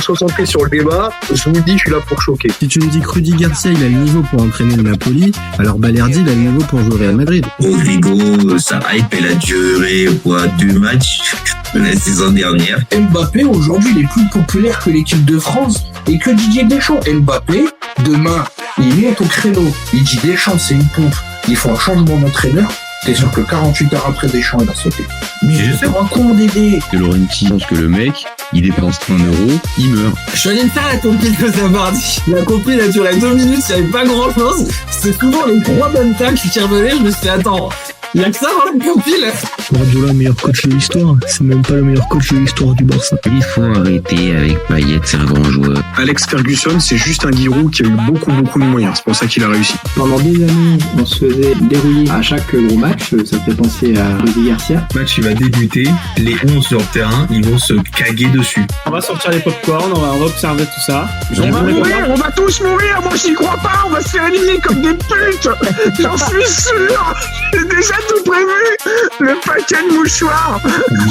Concentré sur le débat, je vous le dis, je suis là pour choquer. Si tu me dis que Rudy Garcia il a le niveau pour entraîner le Napoli, alors Balerdi il a le niveau pour jouer au Real Madrid. Rodrigo, sa hype elle a duré 2 matchs la saison dernière. Mbappé aujourd'hui il est plus populaire que l'équipe de France et que Didier Deschamps. Mbappé, demain, il monte au créneau, il dit Deschamps c'est une pompe, il faut un changement d'entraîneur. T'es sûr que 48 heures après Deschamps, il va sauter. Mais je sais pas con Dédé. Que Laurenti pense que le mec, il dépense 1 euro, il meurt. Je suis allé me faire la compile de Zabardi. La compile a duré 2 minutes, il n'y avait pas grand chose. C'est souvent les 3 bonnes tacles qui revenaient. Je me suis dit, attends, il y a que ça dans la compile. Guardiola, meilleur coach de l'histoire. C'est même pas le meilleur coach de l'histoire du Barça. Il faut arrêter avec Payet, c'est un grand joueur. Alex Ferguson, c'est juste un Giroud qui a eu beaucoup de moyens. C'est pour ça qu'il a réussi. Pendant des années, on se faisait dérouiller à chaque gros match. Ça fait penser à Rudy Garcia. Le match, il va débuter. Les 11 sur le terrain, ils vont se caguer dessus. On va sortir les pop-corn, on va observer tout ça. On va tous mourir. Moi, j'y crois pas. On va se faire éliminer comme des putes. J'en suis sûr. J'ai déjà tout prévu. Le paquet de mouchoirs.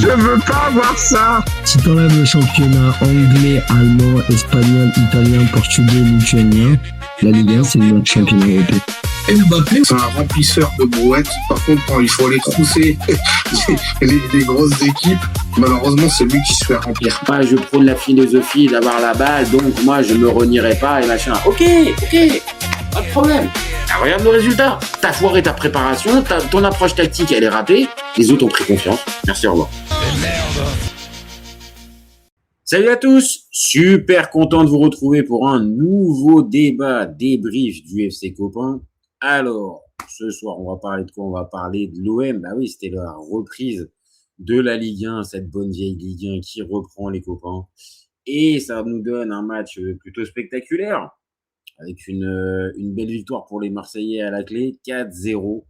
Je veux pas avoir ça. Si t'enlèves le championnat anglais, allemand, espagnol, italien, portugais, lituanien, la Ligue 1 c'est le meilleur championnat européen. Mbappé, c'est un remplisseur de brouettes. Par contre, quand il faut aller trousser les grosses équipes, malheureusement, c'est lui qui se fait remplir. Moi, je prône la philosophie d'avoir la balle, donc moi, je me renierai pas et machin. Ok, pas de problème. Ah, regarde le résultat. T'as foiré ta préparation, ton approche tactique, elle est ratée. Les autres ont pris confiance. Merci, au revoir. Salut à tous, super content de vous retrouver pour un nouveau débat débrief du FC Copain. Alors, ce soir, on va parler de quoi? On va parler de l'OM. Bah oui, c'était la reprise de la Ligue 1, cette bonne vieille Ligue 1 qui reprend les copains. Et ça nous donne un match plutôt spectaculaire, avec une belle victoire pour les Marseillais à la clé, 4-0.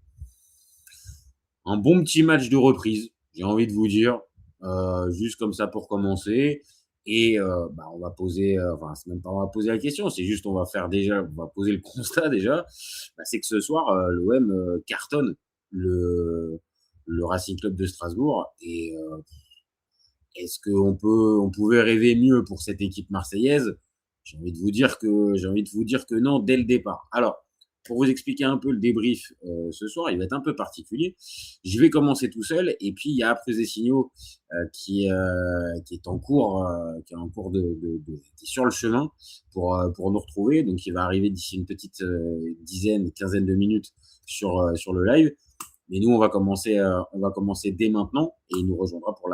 Un bon petit match de reprise, j'ai envie de vous dire, juste comme ça pour commencer. Et on va poser, c'est même pas on va poser la question, c'est juste on va poser le constat déjà. C'est que ce soir, l'OM cartonne le Racing Club de Strasbourg. Et est-ce on pouvait rêver mieux pour cette équipe marseillaise? J'ai envie de vous dire que non dès le départ. Alors, pour vous expliquer un peu le débrief ce soir, il va être un peu particulier. Je vais commencer tout seul et puis il y a Après des signaux qui est en cours, qui est sur le chemin pour nous retrouver. Donc il va arriver d'ici une petite quinzaine de minutes sur le live. Mais nous, on va commencer dès maintenant et il nous rejoindra pour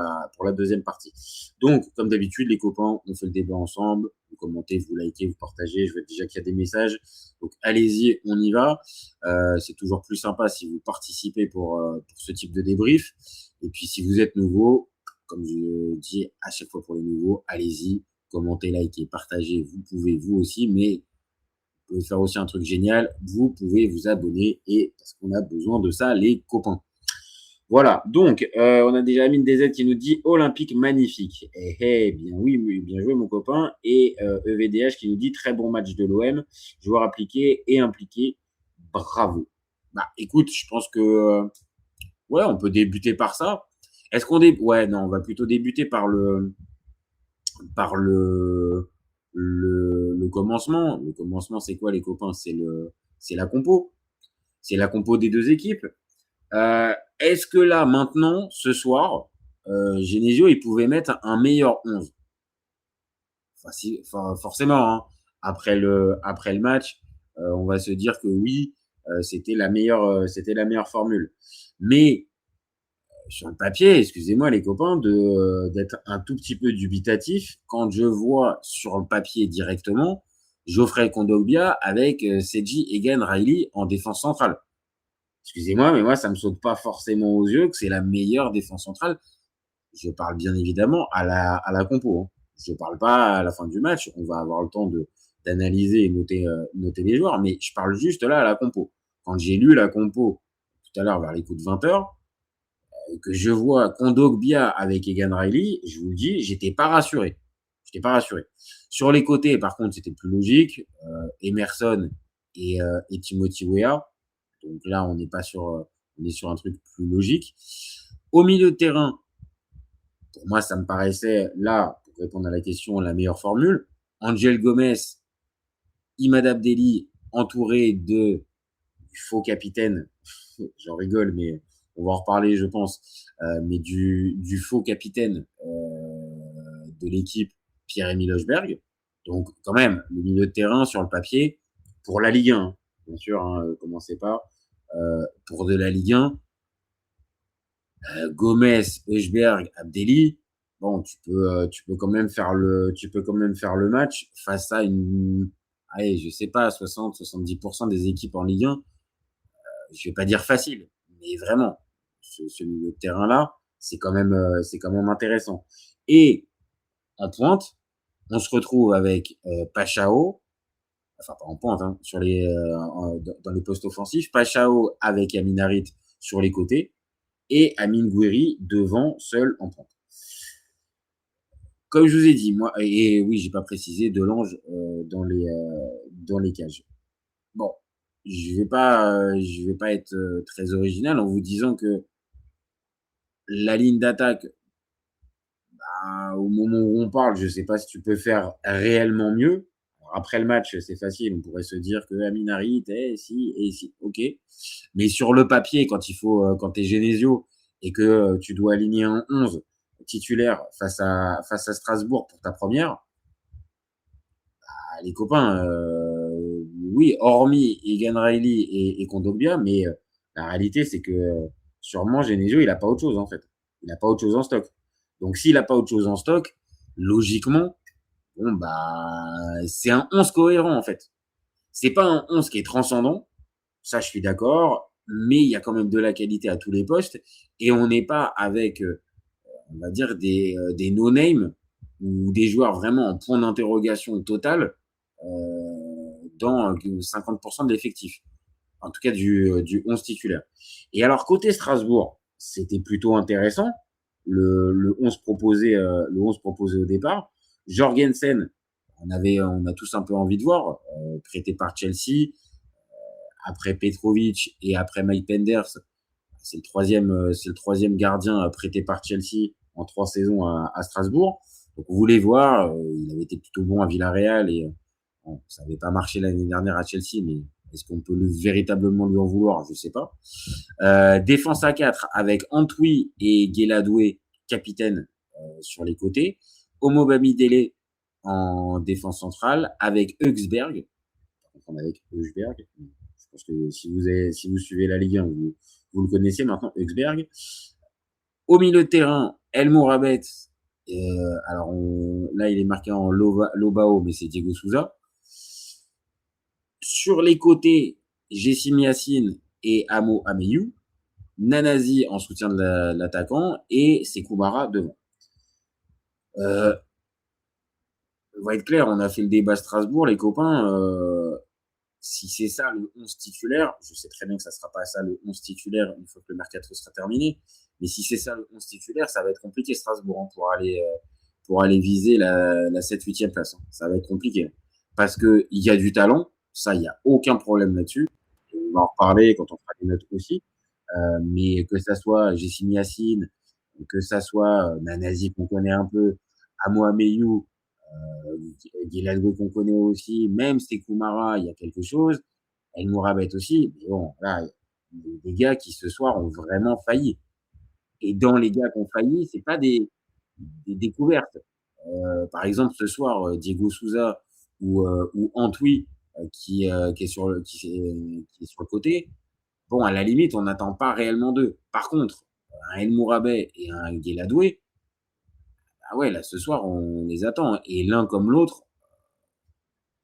la deuxième partie. Donc, comme d'habitude, les copains, on fait le débat ensemble. Vous commentez, vous likez, vous partagez. Je vois déjà qu'il y a des messages. Donc, allez-y, on y va. C'est toujours plus sympa si vous participez pour ce type de débrief. Et puis, si vous êtes nouveau, comme je dis à chaque fois pour les nouveaux, allez-y, commentez, likez, partagez. Vous pouvez, vous aussi, mais vous pouvez faire aussi un truc génial, vous pouvez vous abonner et parce qu'on a besoin de ça, les copains. Voilà, donc on a déjà Amine DZ qui nous dit Olympique magnifique. Bien oui, bien joué mon copain. Et EVDH qui nous dit très bon match de l'OM, joueur appliqué et impliqué, bravo. Écoute, je pense que on peut débuter par ça. Est-ce qu'on on va plutôt débuter par le commencement. Le commencement, c'est quoi, les copains? C'est la compo. C'est la compo des deux équipes. Est-ce que là, maintenant, ce soir, Genesio, il pouvait mettre un meilleur 11? Forcément, hein. Après le match, on va se dire que oui, c'était la meilleure formule. Mais sur le papier, excusez-moi les copains, d'être un tout petit peu dubitatif quand je vois sur le papier directement Geoffrey Kondogbia avec Seji Egan Riley en défense centrale. Excusez-moi, mais moi, ça me saute pas forcément aux yeux que c'est la meilleure défense centrale. Je parle bien évidemment à la compo. Hein. Je parle pas à la fin du match. On va avoir le temps d'analyser et noter les joueurs, mais je parle juste là à la compo. Quand j'ai lu la compo tout à l'heure vers les coups de 20h, que je vois Kondogbia avec Egan Riley, je vous le dis, j'étais pas rassuré. Sur les côtés, par contre, c'était plus logique. Emerson et Timothy Weah. Donc là, on est sur un truc plus logique. Au milieu de terrain, pour moi, ça me paraissait là, pour pour répondre à la question, la meilleure formule. Angel Gomez, Imad Abdelli, entouré du faux capitaine, j'en rigole, mais on va en reparler, je pense, mais du faux capitaine de l'équipe, Pierre-Emile Hochberg. Donc, quand même, le milieu de terrain sur le papier, pour la Ligue 1, hein, bien sûr, hein, commencez pas. Pour de la Ligue 1, Gomez, Hochberg, Abdelli, bon, tu peux quand même faire le match face à allez, je sais pas, 60-70% des équipes en Ligue 1. Je vais pas dire facile, mais vraiment, ce milieu de terrain-là, c'est quand même intéressant. Et en pointe, on se retrouve avec Pachao, enfin pas en pointe, hein, dans les postes offensifs, Pachao avec Amin Harit sur les côtés et Amine Gouiri devant, seul en pointe. Comme je vous ai dit, moi, et oui, j'ai pas précisé, Delange dans les cages. Bon, je vais pas être très original en vous disant que la ligne d'attaque, au moment où on parle, je sais pas si tu peux faire réellement mieux. Alors, après le match, c'est facile, on pourrait se dire que Amin Harit, si, ok. Mais sur le papier, quand t'es Genesio et que tu dois aligner un 11 titulaire face à Strasbourg pour ta première, les copains, oui, hormis Egan Riley et Kondogbia, mais la réalité, c'est que sûrement Genesio, il a pas autre chose en fait. Il a pas autre chose en stock. Donc, s'il a pas autre chose en stock, logiquement, bon, c'est un 11 cohérent en fait. C'est pas un 11 qui est transcendant, ça je suis d'accord, mais il y a quand même de la qualité à tous les postes et on n'est pas avec, on va dire, des no-name ou des joueurs vraiment en point d'interrogation total dans 50% de l'effectif. En tout cas, du 11 titulaire. Et alors, côté Strasbourg, c'était plutôt intéressant. Le 11 proposé au départ. Jorgensen, on a tous un peu envie de voir, prêté par Chelsea, après Petrovic et après Mike Penders. C'est le troisième gardien prêté par Chelsea en 3 saisons à Strasbourg. Donc, vous voulez voir, il avait été plutôt bon à Villarreal et bon, ça n'avait pas marché l'année dernière à Chelsea, mais est-ce qu'on peut véritablement lui en vouloir? Je sais pas. Défense à 4 avec Antwi et Guéladoué, capitaine sur les côtés. Omo Bamidele en défense centrale avec Högsberg. Avec Högsberg. Je pense que si vous suivez la Ligue 1, vous le connaissez maintenant, Högsberg. Au milieu de terrain, El Mourabet. Alors là, il est marqué en Lobao, mais c'est Diego Souza. Sur les côtés, Jessim Yassine et Amo Ameyou. Nanazi en soutien de l'attaquant et Sekoumara devant. On va être clair, on a fait le débat Strasbourg, les copains. Si c'est ça le 11 titulaire, je sais très bien que ça sera pas ça le 11 titulaire une fois que le mercato sera terminé, mais si c'est ça le 11 titulaire, ça va être compliqué Strasbourg hein, pour aller viser la 7-8e place. Hein. Ça va être compliqué parce que il y a du talent, ça il y a aucun problème là-dessus. On va en reparler quand on fera les notes aussi. Mais que ça soit Jessim Yassine, que ça soit Nanazi qu'on connaît un peu, Amo Ameyou, Guéladoué qu'on connaît aussi, même Sekoumara, il y a quelque chose, El Mourabet aussi, mais bon, là, il y a des gars qui ce soir ont vraiment failli. Et dans les gars qui ont failli, c'est pas des découvertes. Par exemple, ce soir, Diego Souza ou Antwi qui est sur le côté. Bon, à la limite, on n'attend pas réellement d'eux. Par contre, un El Mourabet et un Guéladoué, ouais, là, ce soir, on les attend. Hein. Et l'un comme l'autre,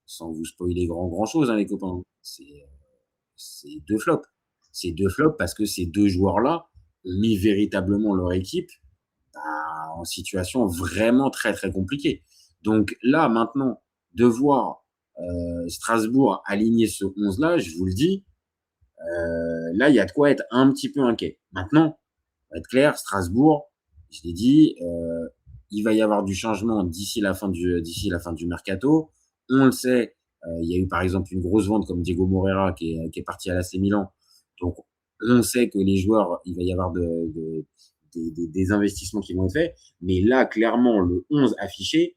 sans vous spoiler grand chose, hein, les copains, c'est 2 flops. C'est 2 flops parce que ces 2 joueurs-là ont mis véritablement leur équipe en situation vraiment très, très compliquée. Donc là, maintenant, de voir Strasbourg aligner ce 11-là, je vous le dis, là, il y a de quoi être un petit peu inquiet. Maintenant, pour être clair, Strasbourg, je l'ai dit, il va y avoir du changement d'ici la fin du mercato. On le sait, il y a eu par exemple une grosse vente comme Diego Moreira qui est parti à l'AC Milan. Donc, on sait que les joueurs, il va y avoir des investissements qui vont être faits. Mais là, clairement, le 11 affiché,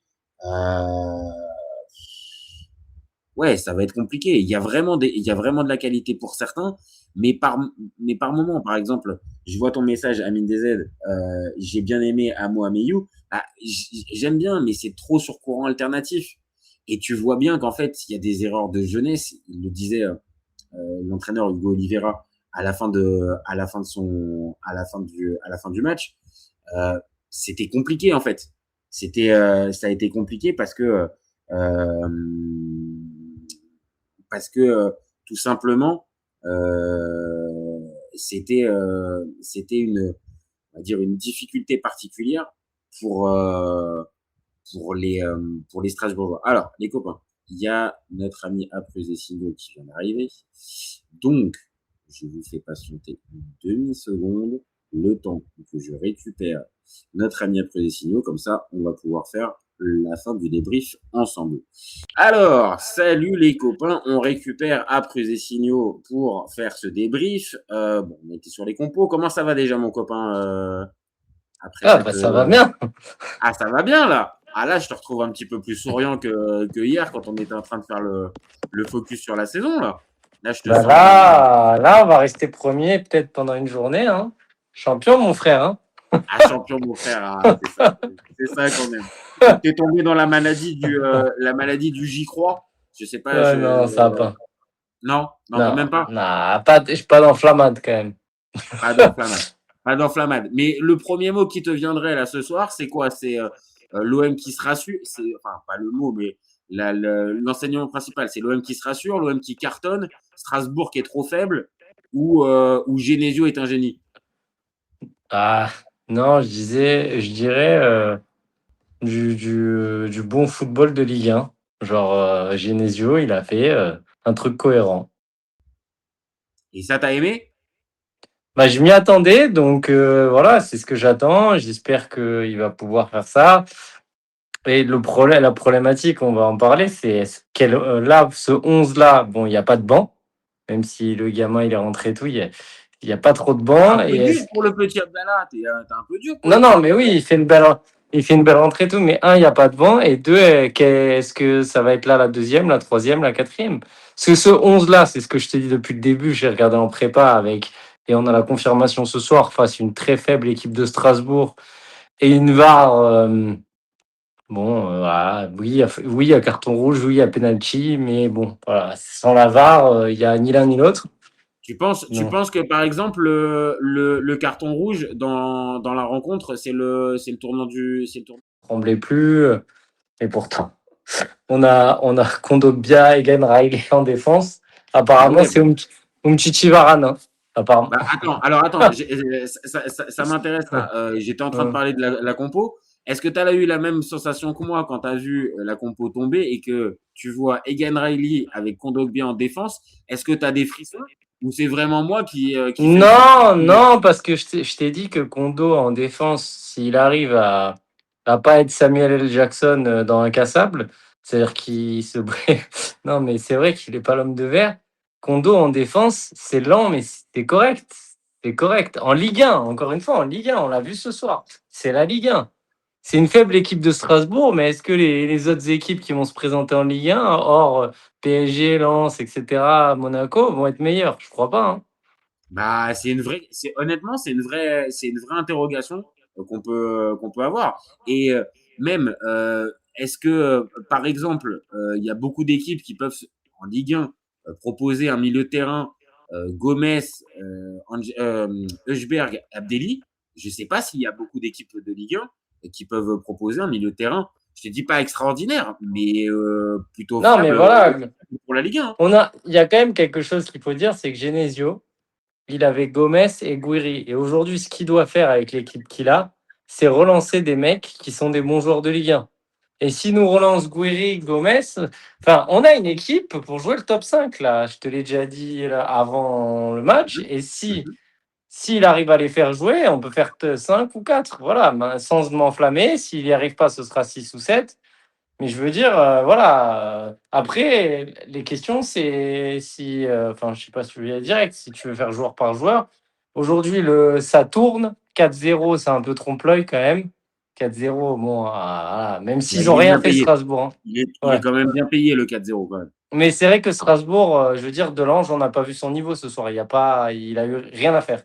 ouais, ça va être compliqué. Il y a vraiment de la qualité pour certains, mais par moment, par exemple, je vois ton message, Amine DZ, j'ai bien aimé Amo Ameyou. Ah, j'aime bien, mais c'est trop sur courant alternatif. Et tu vois bien qu'en fait, il y a des erreurs de jeunesse. Il le disait, l'entraîneur Hugo Oliveira à la fin du match. C'était compliqué en fait. Ça a été compliqué euh, parce que tout simplement, c'était on va dire une difficulté particulière pour euh, pour les Strasbourgeois. Alors, les copains, il y a notre ami Aprezesino qui vient d'arriver. Donc, je vous fais patienter une demi-seconde, le temps que je récupère notre ami Aprezesino. Comme ça, on va pouvoir faire la fin du débrief ensemble. Alors, salut les copains, on récupère Aprezesino pour faire ce débrief. Bon, on était sur les compos. Comment ça va déjà, mon copain après ça va bien. Ah, ça va bien là. Ah là, je te retrouve un petit peu plus souriant que hier quand on était en train de faire le focus sur la saison là. Là, je te sens. Là, on va rester premier peut-être pendant une journée. Hein. Champion, mon frère. Hein. Ah, champion, mon frère. Ah, c'est ça qu'on aime. T'es tombé dans la maladie du j'y crois. Je sais pas. Non, ça va pas. Non, même pas. Non, je suis pas d'enflammade quand même. Pas d'enflammade. Mais le premier mot qui te viendrait là ce soir, c'est quoi? C'est l'OM qui se rassure. Enfin, pas le mot, mais l'enseignement principal, c'est l'OM qui se rassure, l'OM qui cartonne, Strasbourg qui est trop faible, ou Genesio est un génie. Ah, non, je dirais du bon football de Ligue 1. Genre, Genesio, il a fait un truc cohérent. Et ça, t'as aimé? Bah, je m'y attendais, donc voilà, c'est ce que j'attends. J'espère qu'il va pouvoir faire ça. Et la problématique, on va en parler, c'est là, ce 11-là, bon, il n'y a pas de banc, même si le gamin il est rentré et tout, il y a pas trop de banc. Un peu dur pour le petit Abdallah, t'es un peu dur. Non, mais oui, il fait une belle rentrée et tout, mais un, il n'y a pas de banc, et deux, est-ce que ça va être là la deuxième, la troisième, la quatrième? Parce que ce 11-là, c'est ce que je te dis depuis le début, j'ai regardé en prépa et on a la confirmation ce soir face à une très faible équipe de Strasbourg et une VAR. Voilà, oui, il y a carton rouge, oui, il y a penalty, mais bon, voilà, sans la VAR, il n'y a ni l'un ni l'autre. Tu penses que par exemple le carton rouge dans la rencontre, c'est le tournant Tremblez plus, et pourtant on a Kondogbia et Glenn Riley en défense. Apparemment, c'est Umtiti Varane. Hein, apparemment. Bah, attends, ça m'intéresse là. J'étais en train de parler de la compo. Est-ce que tu as eu la même sensation que moi quand tu as vu la compo tomber et que tu vois Egan Riley avec Kondogbia en défense? Est-ce que tu as des frissons ou c'est vraiment moi qui Non, parce que je t'ai dit que Kondo en défense, s'il arrive à pas être Samuel L. Jackson dans Incassable, c'est-à-dire qu'il se non, mais c'est vrai qu'il n'est pas l'homme de verre. Kondo en défense, c'est lent, mais c'est correct. C'est correct. En Ligue 1, encore une fois, en Ligue 1, on l'a vu ce soir. C'est la Ligue 1. C'est une faible équipe de Strasbourg, mais est-ce que les autres équipes qui vont se présenter en Ligue 1, hors PSG, Lens, etc., Monaco, vont être meilleures? Je crois pas. Hein. Bah, honnêtement, c'est une vraie interrogation qu'on peut avoir. Et même, est-ce que, par exemple, il y a beaucoup d'équipes qui peuvent en Ligue 1 proposer un milieu de terrain Gomez, Heuchberg, Abdelli. Je sais pas s'il y a beaucoup d'équipes de Ligue 1 qui peuvent proposer un milieu de terrain. Je te dis pas extraordinaire, mais plutôt non, mais voilà. Pour la Ligue 1. Il y a quand même quelque chose qu'il faut dire, c'est que Genesio, il avait Gomez et Guiri. Et aujourd'hui, ce qu'il doit faire avec l'équipe qu'il a, c'est relancer des mecs qui sont des bons joueurs de Ligue 1. Et si nous relance Guiri, Gomez, enfin, on a une équipe pour jouer le top 5, là. Je te l'ai déjà dit là, avant le match. Et s'il arrive à les faire jouer, on peut faire 5 ou 4. Voilà, sans m'enflammer. S'il n'y arrive pas, ce sera 6 ou 7. Mais je veux dire, voilà. Après, les questions, c'est si, enfin, je sais pas si tu veux dire direct, si tu veux faire joueur par joueur, aujourd'hui, ça tourne. 4-0, c'est un peu trompe-l'œil quand même. 4-0, bon, même s'ils n'ont rien fait, Strasbourg. Hein. Il est quand même bien payé, le 4-0, quand même. Mais c'est vrai que Strasbourg, je veux dire, Delange, on n'a pas vu son niveau ce soir. Il a eu rien à faire.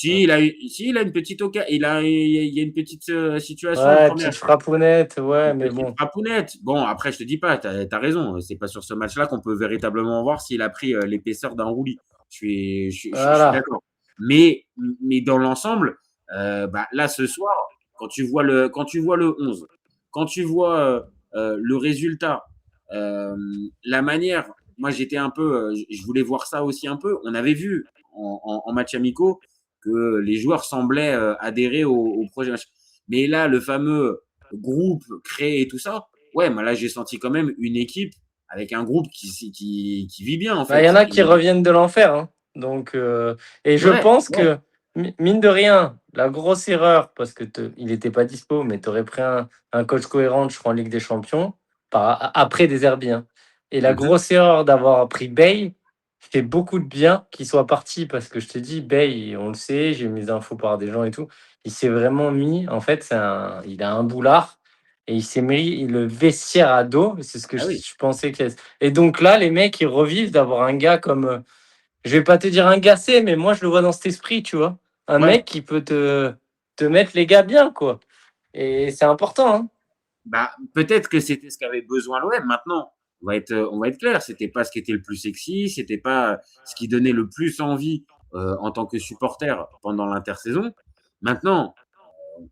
Il a une petite il y a une petite situation. Ouais, petite frappounette, mais bon. Frappounette. Bon, après, je te dis pas, t'as raison. C'est pas sur ce match-là qu'on peut véritablement voir s'il a pris l'épaisseur d'un roulis. Je suis d'accord. Mais dans l'ensemble, là, ce soir, quand tu vois le 11, quand tu vois le résultat, la manière, moi, j'étais un peu, je voulais voir ça aussi un peu. On avait vu en match amicaux que les joueurs semblaient adhérer au projet. Mais là, le fameux groupe créé et tout ça, là, j'ai senti quand même une équipe avec un groupe qui vit bien, en fait. Il y en a qui reviennent de l'enfer. Hein. Donc, et je pense que, mine de rien, la grosse erreur, parce que il n'était pas dispo, mais tu aurais pris un coach cohérent, je crois, en Ligue des Champions, après des Zerbi. Hein. Et la grosse erreur d'avoir pris Bay fait beaucoup de bien qu'il soit parti, parce que je te dis, Bay, on le sait, j'ai mis des infos par des gens et tout, il s'est vraiment mis, en fait, il a un boulard, et il s'est mis le vestiaire à dos, c'est ce que je pensais que... Et donc là, les mecs, ils revivent d'avoir un gars comme... Je vais pas te dire un gassé, mais moi, je le vois dans cet esprit, tu vois. Un mec qui peut te mettre les gars bien, quoi. Et c'est important, hein. Peut-être que c'était ce qu'avait besoin l'OM. Maintenant, on va être clair, c'était pas ce qui était le plus sexy, c'était pas ce qui donnait le plus envie en tant que supporter pendant l'intersaison. Maintenant,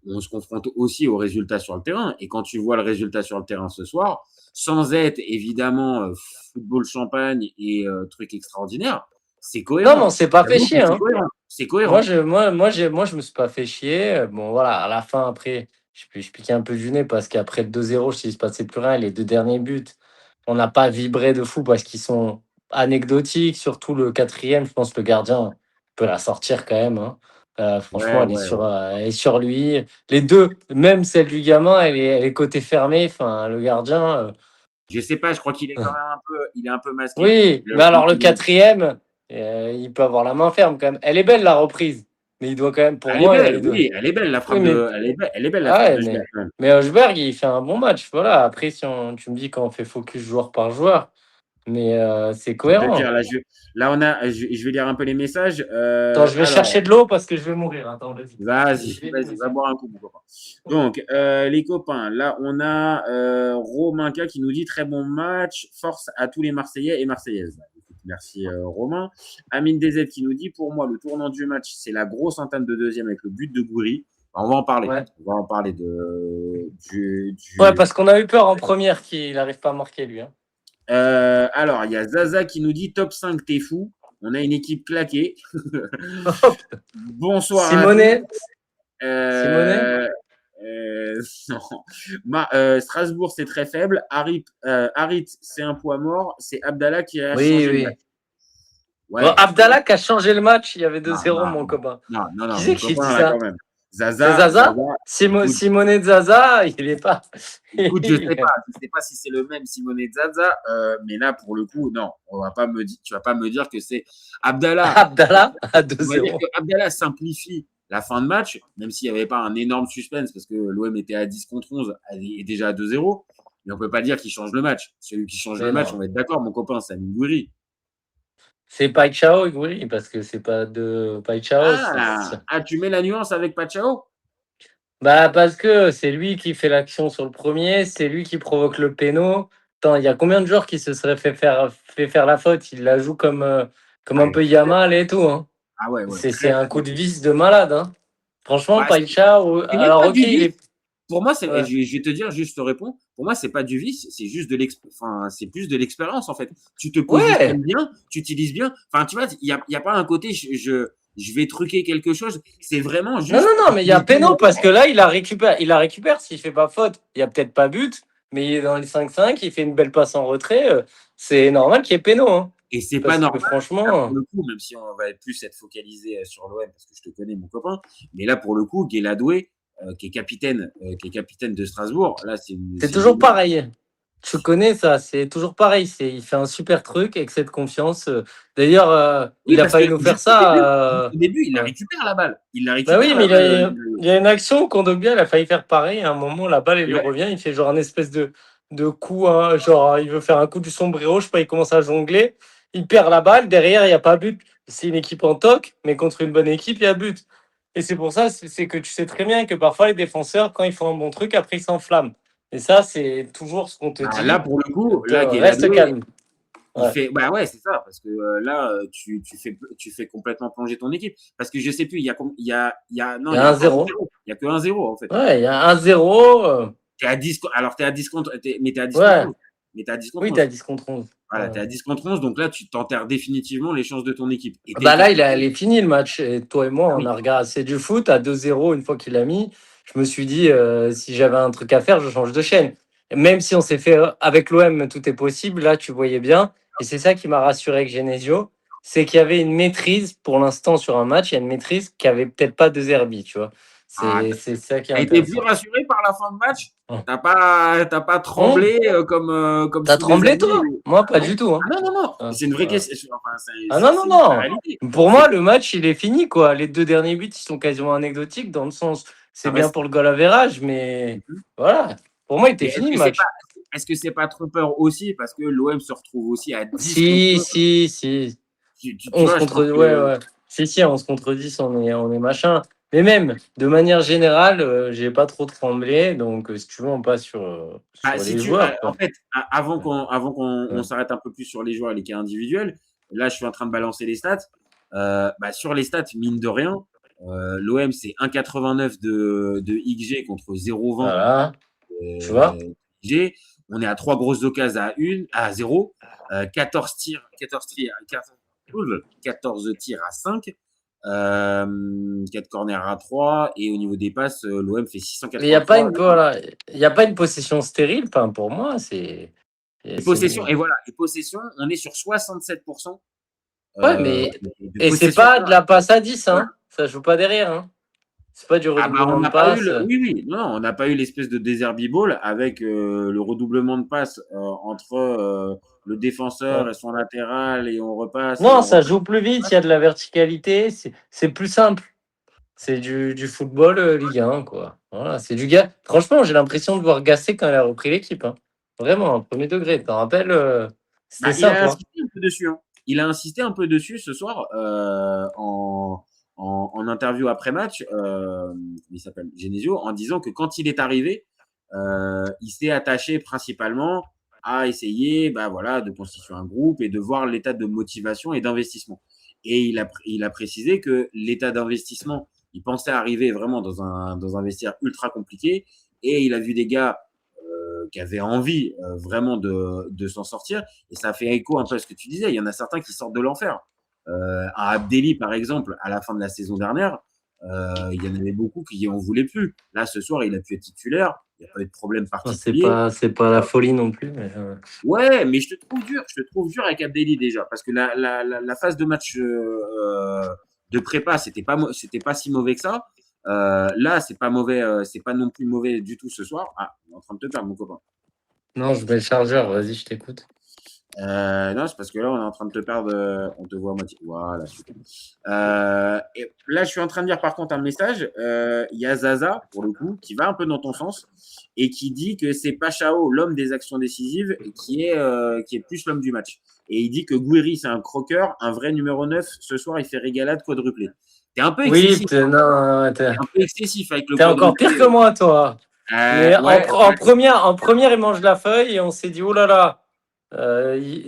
on se confronte aussi aux résultats sur le terrain. Et quand tu vois le résultat sur le terrain ce soir, sans être évidemment football champagne et truc extraordinaire, c'est cohérent. Non, mais on s'est pas fait chier. Hein. C'est cohérent. Moi, je me suis pas fait chier. Bon, voilà, à la fin, après, je piquais un peu du nez parce qu'après le 2-0, il se passait plus rien. Les 2 derniers buts, on n'a pas vibré de fou parce qu'ils sont anecdotiques. Surtout le 4e, je pense que le gardien peut la sortir quand même. Hein. Franchement, elle est sur lui. Les deux, même celle du gamin, elle est côté fermé. Enfin, le gardien. Je sais pas, je crois qu'il est quand même il est un peu masqué. Oui, mais alors le 4e. Il peut avoir la main ferme quand même. Elle est belle la reprise, mais il doit quand même elle est belle la frappe elle est belle la frappe de Hochberg. Mais Hochberg, il fait un bon match. Voilà. Après, tu me dis qu'on fait focus joueur par joueur, mais c'est cohérent. Là, je vais lire un peu les messages. Attends, je vais chercher de l'eau parce que je vais mourir. Attends, vas-y, va boire un coup, mon copain. Donc, les copains, là, on a Romainka qui nous dit très bon match, force à tous les Marseillais et Marseillaises. Merci Romain. Amine DZ qui nous dit pour moi le tournant du match c'est la grosse entame de deuxième avec le but de Gouiri. On va en parler. On va en parler du... Ouais, parce qu'on a eu peur en première qu'il n'arrive pas à marquer lui. Hein. Alors il y a Zaza qui nous dit top 5 t'es fou. On a une équipe claquée. Bonsoir. Simonet. Non. Strasbourg c'est très faible. Harit c'est un poids mort. C'est Abdallah qui a changé le match. Ouais, bon, Abdallah qui a changé le match. Il y avait 2-0 mon copain. Non. Qui c'est qui dit ça quand même. Zaza. Simonet Zaza, il est pas. Écoute, je sais pas si c'est le même Simonet Zaza, mais là pour le coup, non, tu vas pas me dire que c'est Abdallah. Abdallah à 2-0. Abdallah simplifie la fin de match, même s'il n'y avait pas un énorme suspense parce que l'OM était à 10 contre 11 et déjà à 2-0, mais on peut pas dire qu'il change le match. Celui qui change le match, on va être d'accord, mon copain, c'est Amine Gouiri. C'est Paixão et Gouiri parce que c'est pas de Paixão. Tu mets la nuance avec Paixão? Parce que c'est lui qui fait l'action sur le premier, c'est lui qui provoque le péno. Attends, il y a combien de joueurs qui se seraient fait faire la faute? Il la joue comme un peu Yamal et tout. Hein. Ah ouais. C'est un coup de vis de malade. Hein. Franchement, Paixão. Alors ok, pour moi, je vais te dire, juste te réponds. Pour moi, c'est pas du vice, c'est juste c'est plus de l'expérience en fait. Tu te positionnes bien, tu utilises bien. Enfin, tu vois, il y a pas un côté je vais truquer quelque chose. C'est vraiment juste. Non, mais il y a péno parce que là, il la récupère. S'il fait pas faute, il y a peut-être pas but, mais il est dans les 5-5, il fait une belle passe en retrait. C'est normal qu'il y ait péno. Hein. Et c'est pas normal. Franchement, là, pour le coup, même si on va plus être focalisé sur l'OM parce que je te connais, mon copain, mais là pour le coup, Guéladoué, qui est capitaine de Strasbourg, là c'est toujours pareil. Tu connais ça, c'est toujours pareil. Il fait un super truc, excès de confiance. D'ailleurs, Oui, il a parce failli que nous faire juste au début, ça. il la Ouais. récupère la balle. Il la Bah oui, récupère mais la balle. il y a une action, Kondogbia, il a failli faire pareil. À un moment, la balle, elle lui Ouais. revient. Il fait genre un espèce de coup, hein, genre il veut faire un coup du sombrero. Je sais pas, il commence à jongler. Il perd la balle. Derrière, il n'y a pas but. C'est une équipe en toc, mais contre une bonne équipe, il y a but. Et c'est pour ça, c'est que tu sais très bien que parfois, les défenseurs, quand ils font un bon truc, après, ils s'enflamment. Et ça, c'est toujours ce qu'on te Bah, là, dit. pour le coup, là, Reste Guéladoué, calme. il Ouais. fait. Bah ouais, c'est ça, parce que là, tu fais complètement plonger ton équipe. Parce que je sais plus, non, Il y il y a a un encore un 0. zéro. Il y a que un zéro, en fait. Ouais, il y a un 0. T'es à 10, alors t'es à 10 contre, mais t'es à 10 contre Ouais. 11. Mais t'es à 10 contre Oui, 11. t'as 10 contre 11. Voilà, Ouais. t'es à 10 contre 11, donc là, tu t'enterres définitivement les chances de ton équipe. Et Bah là, t'es- elle est fini le match. Et toi et moi, Ah on oui. a regardé c'est du foot à 2-0 une fois qu'il a mis. Je me suis dit, si j'avais un truc à faire, je change de chaîne. Et même si on s'est fait avec l'OM, tout est possible. Là, tu voyais bien. Et c'est ça qui m'a rassuré avec Genesio. C'est qu'il y avait une maîtrise pour l'instant sur un match. Il y a une maîtrise qui avait peut-être pas de Zerbi, tu vois. Ah, C'est ça qui est t'as été plus intéressant. rassuré par la fin de match? Hum. T'as pas Hum. tremblé comme T'as sous des tremblé, habits toi? Moi, pas Non? du tout. Hein. Ah non, non, non. Ah, C'est une vraie voilà. question. Enfin, Ah non, non, c'est une vraie non. réalité. Pour C'est moi, que le match, il est fini, quoi. Les 2 derniers buts, ils sont quasiment anecdotiques dans le sens, ça c'est bien reste. pour le goal average, mais Mhm. voilà. Pour moi, il était Mais fini le match. est-ce que c'est pas trompeur aussi parce que l'OM se retrouve aussi à 10 contre Si, 11? si, si. Tu 11 vois, je contre... pense Ouais, que ouais. Si, si, à 11 contre 10, on est machin. Mais même, de manière générale, j'ai pas trop tremblé. Donc, si tu veux, on passe bah, sur les joueurs, en quoi. fait, avant qu'on Ouais. s'arrête un peu plus sur les joueurs et les cas individuels, là, je suis en train de balancer les stats. Bah, sur les stats, mine de rien, l'OM, c'est 1,89 de XG contre 0,20 Voilà. Tu vois? XG. On est à 3 grosses occasions à 0. 14 tirs, 14 tirs à 5. 4 corners à 3. Et au niveau des passes, l'OM fait Mais il n'y a pas 683. voilà, il y a pas une possession stérile. Enfin, pour moi, c'est. Et possession, et voilà, et possession, on est sur 67% Ouais, mais de et c'est possession. pas de la passe à 10, hein. Ça joue pas derrière, hein. C'est pas du Ah bah, on redoublement de n'a pas eu passe. oui, oui, non, on n'a pas eu l'espèce de Deserby Ball avec le redoublement de passe entre le défenseur Ouais. et son latéral et on repasse. Non, ça joue plus vite, il y a de la verticalité, c'est plus simple. C'est du football Ligue 1, quoi. Voilà, c'est du gars. Franchement, j'ai l'impression de voir Gasset quand il a repris l'équipe, hein. Vraiment, premier degré. T'en rappelles, c'était Bah, il simple, a hein. insisté un peu dessus. Hein. Il a insisté un peu dessus ce soir en interview après match. Il s'appelle Genesio en disant que quand il est arrivé, il s'est attaché principalement à essayer, bah voilà, de constituer un groupe et de voir l'état de motivation et d'investissement. Et il a précisé que l'état d'investissement, il pensait arriver vraiment dans un vestiaire ultra compliqué. Et il a vu des gars qui avaient envie vraiment de s'en sortir. Et ça fait écho un peu à ce que tu disais. Il y en a certains qui sortent de l'enfer. Un Abdelli, par exemple, à la fin de la saison dernière, il y en avait beaucoup qui en voulaient plus. Là, ce soir, il a pu être titulaire. Il n'y a pas eu de problème particulier. C'est pas la folie non plus. Mais, Ouais, mais je te trouve dur avec Abdelli déjà, parce que la phase de match de prépa, c'était pas si mauvais que ça. Là, c'est pas mauvais, c'est pas non plus mauvais du tout ce soir. Ah, on est en train de te perdre, mon copain. Non, je mets le chargeur, vas-y, je t'écoute. Non, c'est parce que là, on est en train de te perdre. On te voit à moitié. Voilà, super. Et là, je suis en train de lire par contre un message. Il y a Zaza, pour le coup, qui va un peu dans ton sens et qui dit que c'est Pachao, l'homme des actions décisives, qui est plus l'homme du match. Et il dit que Gouiri, c'est un croqueur, un vrai numéro 9. Ce soir, il fait régalade quadruplé. T'es un peu excessif. Oui, non, T'es un peu excessif avec le t'es encore pire que moi, toi. Mais ouais, en première, il mange la feuille et on s'est dit, oh là là.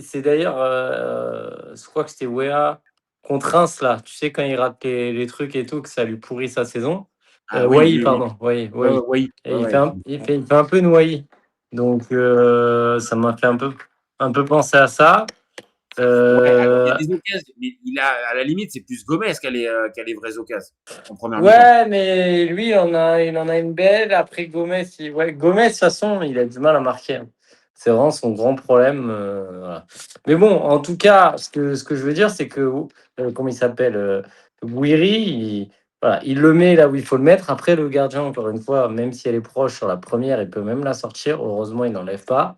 C'est d'ailleurs, je crois que c'était Wea contre Reims, là. Tu sais, quand il rate les trucs et tout, que ça lui pourrit sa saison. Wai, pardon. Wai. Oui. Et il fait un peu noyer. Donc, ça m'a fait un peu penser à ça. Alors, il y a des occasions, mais à la limite, c'est plus Gomez qui a les vraies occasions en première mi-temps. Ouais, mais lui, il en a une belle. Après, Gomez, Gomez, de toute façon, il a du mal à marquer, hein. C'est vraiment son grand problème. Voilà. Mais bon, en tout cas, ce que je veux dire, c'est que, comment il s'appelle, Gouiri, voilà, il le met là où il faut le mettre. Après, le gardien, encore une fois, même si elle est proche sur la première, il peut même la sortir. Heureusement, il n'enlève pas.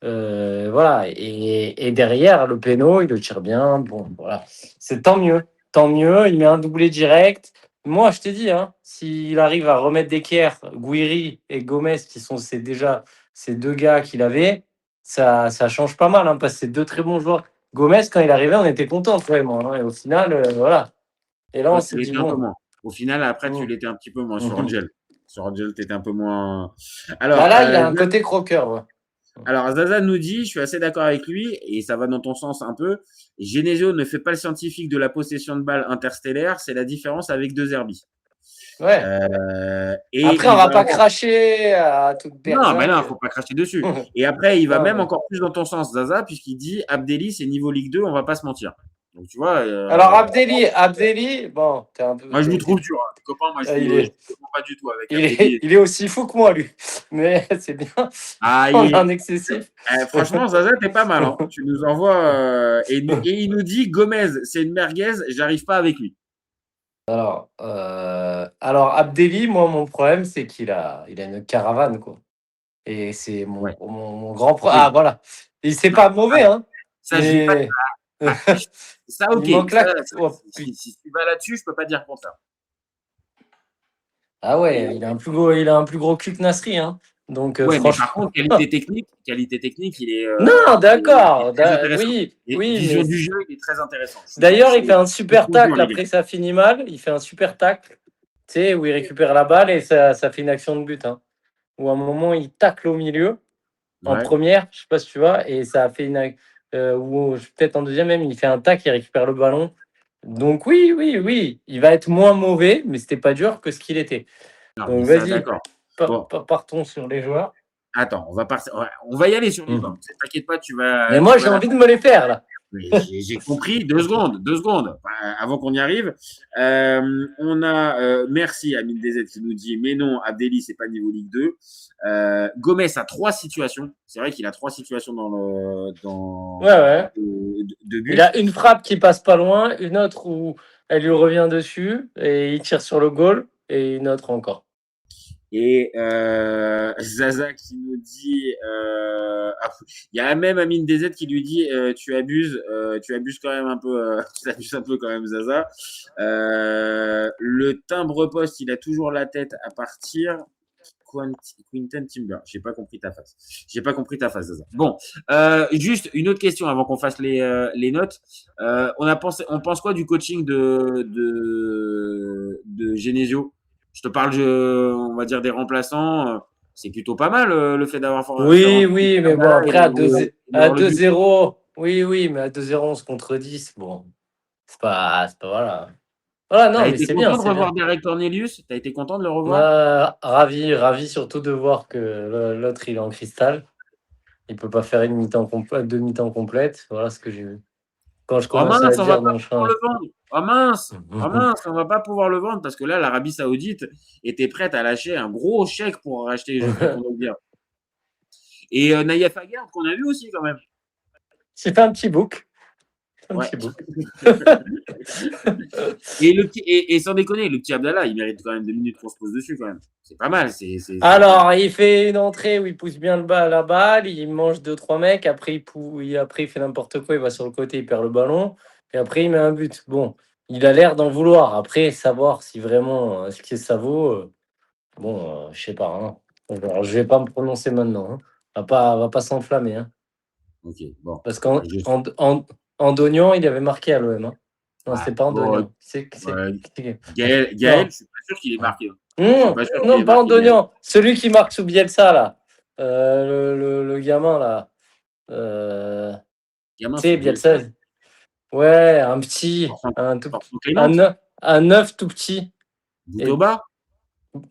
Voilà. Et derrière, le péno, il le tire bien. Bon, voilà. C'est tant mieux. Tant mieux. Il met un doublé direct. Moi, je t'ai dit, hein, s'il arrive à remettre d'équerre Guiri et Gomez, qui sont déjà ces deux gars qu'il avait, ça change pas mal, hein, parce que c'est deux très bons joueurs. Gomez, quand il arrivait, on était contents, vraiment. Hein, et au final, voilà. Et là, Toi, on tu s'est dit, l'étais un peu bon. moins. Au final, après, tu l'étais un petit peu moins sur Angel. Sur Angel, tu étais un peu moins. Alors, Bah là, il a un côté croqueur. Ouais. Alors, Zaza nous dit, je suis assez d'accord avec lui, et ça va dans ton sens un peu. Genesio ne fait pas le scientifique de la possession de balles interstellaire, c'est la différence avec De Zerbi. Ouais. Et après, on va pas cracher à toute berzingue. Non, mais non, il ne faut pas cracher dessus. Et après, il va même encore plus dans ton sens, Zaza, puisqu'il dit Abdelli, c'est niveau Ligue 2, on va pas se mentir. Donc, tu vois. Alors, Abdelli, bon, t'es un peu. Moi, je vous trouve dur. Tes copains, moi, je ne comprends pas du tout avec Abdelli. Il est aussi fou que moi, lui. Mais c'est bien. On est en excessif. Franchement, Zaza, t'es pas mal. Hein. Tu nous envoies. Et il nous dit Gomez, c'est une merguez, j'arrive pas avec lui. Alors Abdelli, moi, mon problème, c'est qu'il a une caravane, quoi. Et c'est mon grand problème. Ah, voilà. Et c'est pas mauvais, hein. Ça, j'ai pas. Ça, ok. Si tu vas là-dessus, je peux pas dire pour ça. Ah ouais, il a un plus gros cul que Nasri, hein. Donc, ouais, franchement... mais par contre, qualité technique, il est. Non, d'accord. Oui. Vision du jeu, il est très intéressant. D'ailleurs, il fait un super tacle. Après, ça finit mal. Il fait un super tacle, tu sais, où il récupère la balle et ça fait une action de but. Hein. Où à un moment, il tacle au milieu, en première, je sais pas si tu vois, et ça a fait une. Ou peut-être en deuxième même, il fait un tacle, il récupère le ballon. Donc oui, il va être moins mauvais, mais c'était pas dur que ce qu'il était. Non, donc vas-y, partons sur les joueurs. Attends, on va y aller sur les joueurs. T'inquiète pas, tu vas. Mais moi, j'ai envie de me les faire là. J'ai compris. 2 secondes. Avant qu'on y arrive, on a merci Amine DZ qui nous dit mais non, Abdelli c'est pas niveau Ligue 2. Gomez a 3 situations. C'est vrai qu'il a 3 situations dans de but. Il a une frappe qui passe pas loin, une autre où elle lui revient dessus et il tire sur le goal et une autre encore. Et Zaza qui nous dit, il y a même Amine DZ qui lui dit, tu abuses quand même un peu, tu abuses un peu quand même Zaza. Le timbre poste, il a toujours la tête à partir. Quinten Timber, j'ai pas compris ta face, Zaza. Bon, juste une autre question avant qu'on fasse les notes. On pense quoi du coaching de Genesio? Je te parle, on va dire, des remplaçants. C'est plutôt pas mal le fait d'avoir. Oui, mais bon, après, à 2-0, oui, mais à 2-0, 11 contre 10, bon, c'est pas voilà. Voilà, non, mais c'est bien. T'as été content de revoir Derek Cornelius? T'as été content de le revoir? Ravi surtout de voir que l'autre, il est en cristal. Il peut pas faire une mi-temps complète, 2 mi-temps complètes. Voilà ce que j'ai vu. Quand je commence à dire dans le champ. Oh mince, on va pas pouvoir le vendre parce que là, l'Arabie Saoudite était prête à lâcher un gros chèque pour racheter, je sais qu'on dire. Et Naïef Aguerd, qu'on a vu aussi quand même. C'est un petit book. Et sans déconner, le petit Abdallah, il mérite quand même 2 minutes qu'on se pose dessus quand même. C'est pas mal. Alors, il fait une entrée où il pousse bien la balle, il mange 2-3 mecs, après il fait n'importe quoi, il va sur le côté, il perd le ballon, et après il met un but. Bon, il a l'air d'en vouloir. Après, savoir si vraiment ce que ça vaut, je sais pas. Hein. Alors, je vais pas me prononcer maintenant. Hein. Va pas s'enflammer. Hein. Ok, bon. Parce qu'en Dognon, il avait marqué à l'OM. Hein. Non, c'est pas en Dognon. Gaël, je suis pas sûr qu'il ait marqué. Non, pas en Dognon. Celui qui marque sous Bielsa, là. Le gamin, là. C'est Bielsa. Ouais, un petit. Un neuf tout petit. Boutoba?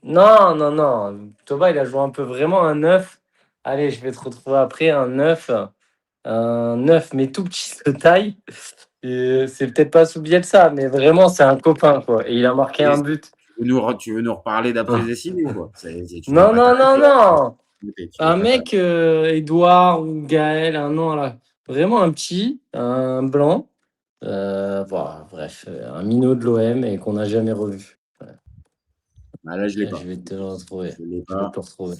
Non. Boutoba, il a joué un peu vraiment un neuf. Allez, je vais te retrouver après un neuf. Un neuf, mais tout petit de taille. C'est peut-être pas sous Bielsa, mais vraiment, c'est un copain, quoi. Et il a marqué un but. Tu veux nous reparler d'après Zessine ou quoi? Non. Un mec, Edouard ou Gaël, un nom là. Vraiment un petit, un blanc. Voilà, bref, un minot de l'OM et qu'on n'a jamais revu. Ouais. Là, je l'ai pas. Je vais te le retrouver. Je l'ai pas. Je vais te le retrouver.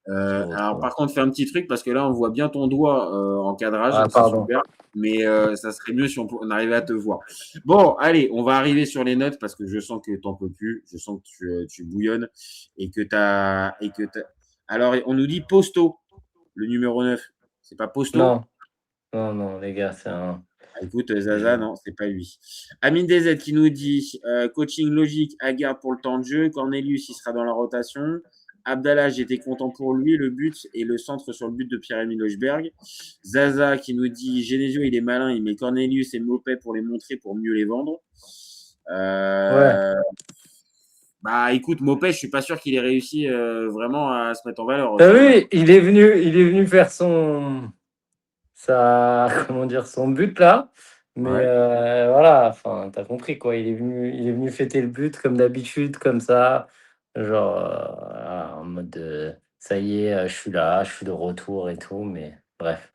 Alors, par contre, fais un petit truc parce que là, on voit bien ton doigt en cadrage. Ah, c'est pardon. super. Mais ça serait mieux si on arrivait à te voir. Bon, allez, on va arriver sur les notes parce que je sens que t'en peux plus. Je sens que tu bouillonnes et que t'as. Alors, on nous dit Posto, le numéro 9. C'est pas Posto? Non, non, les gars, c'est un. Écoute, Zaza, non, c'est pas lui. Amine DZ qui nous dit coaching logique, Aguerd pour le temps de jeu. Cornelius, il sera dans la rotation. Abdallah, j'étais content pour lui. Le but et le centre sur le but de Pierre-Emile Lochberg. Zaza qui nous dit Genesio, il est malin. Il met Cornelius et Mopé pour les montrer, pour mieux les vendre. Ouais. Bah écoute, Mopé, je suis pas sûr qu'il ait réussi vraiment à se mettre en valeur. Oui, il est venu faire son but là. Mais Ouais. voilà, enfin, t'as compris quoi. Il est venu fêter le but comme d'habitude, comme ça, genre en mode ça y est, je suis là, je suis de retour et tout. Mais bref,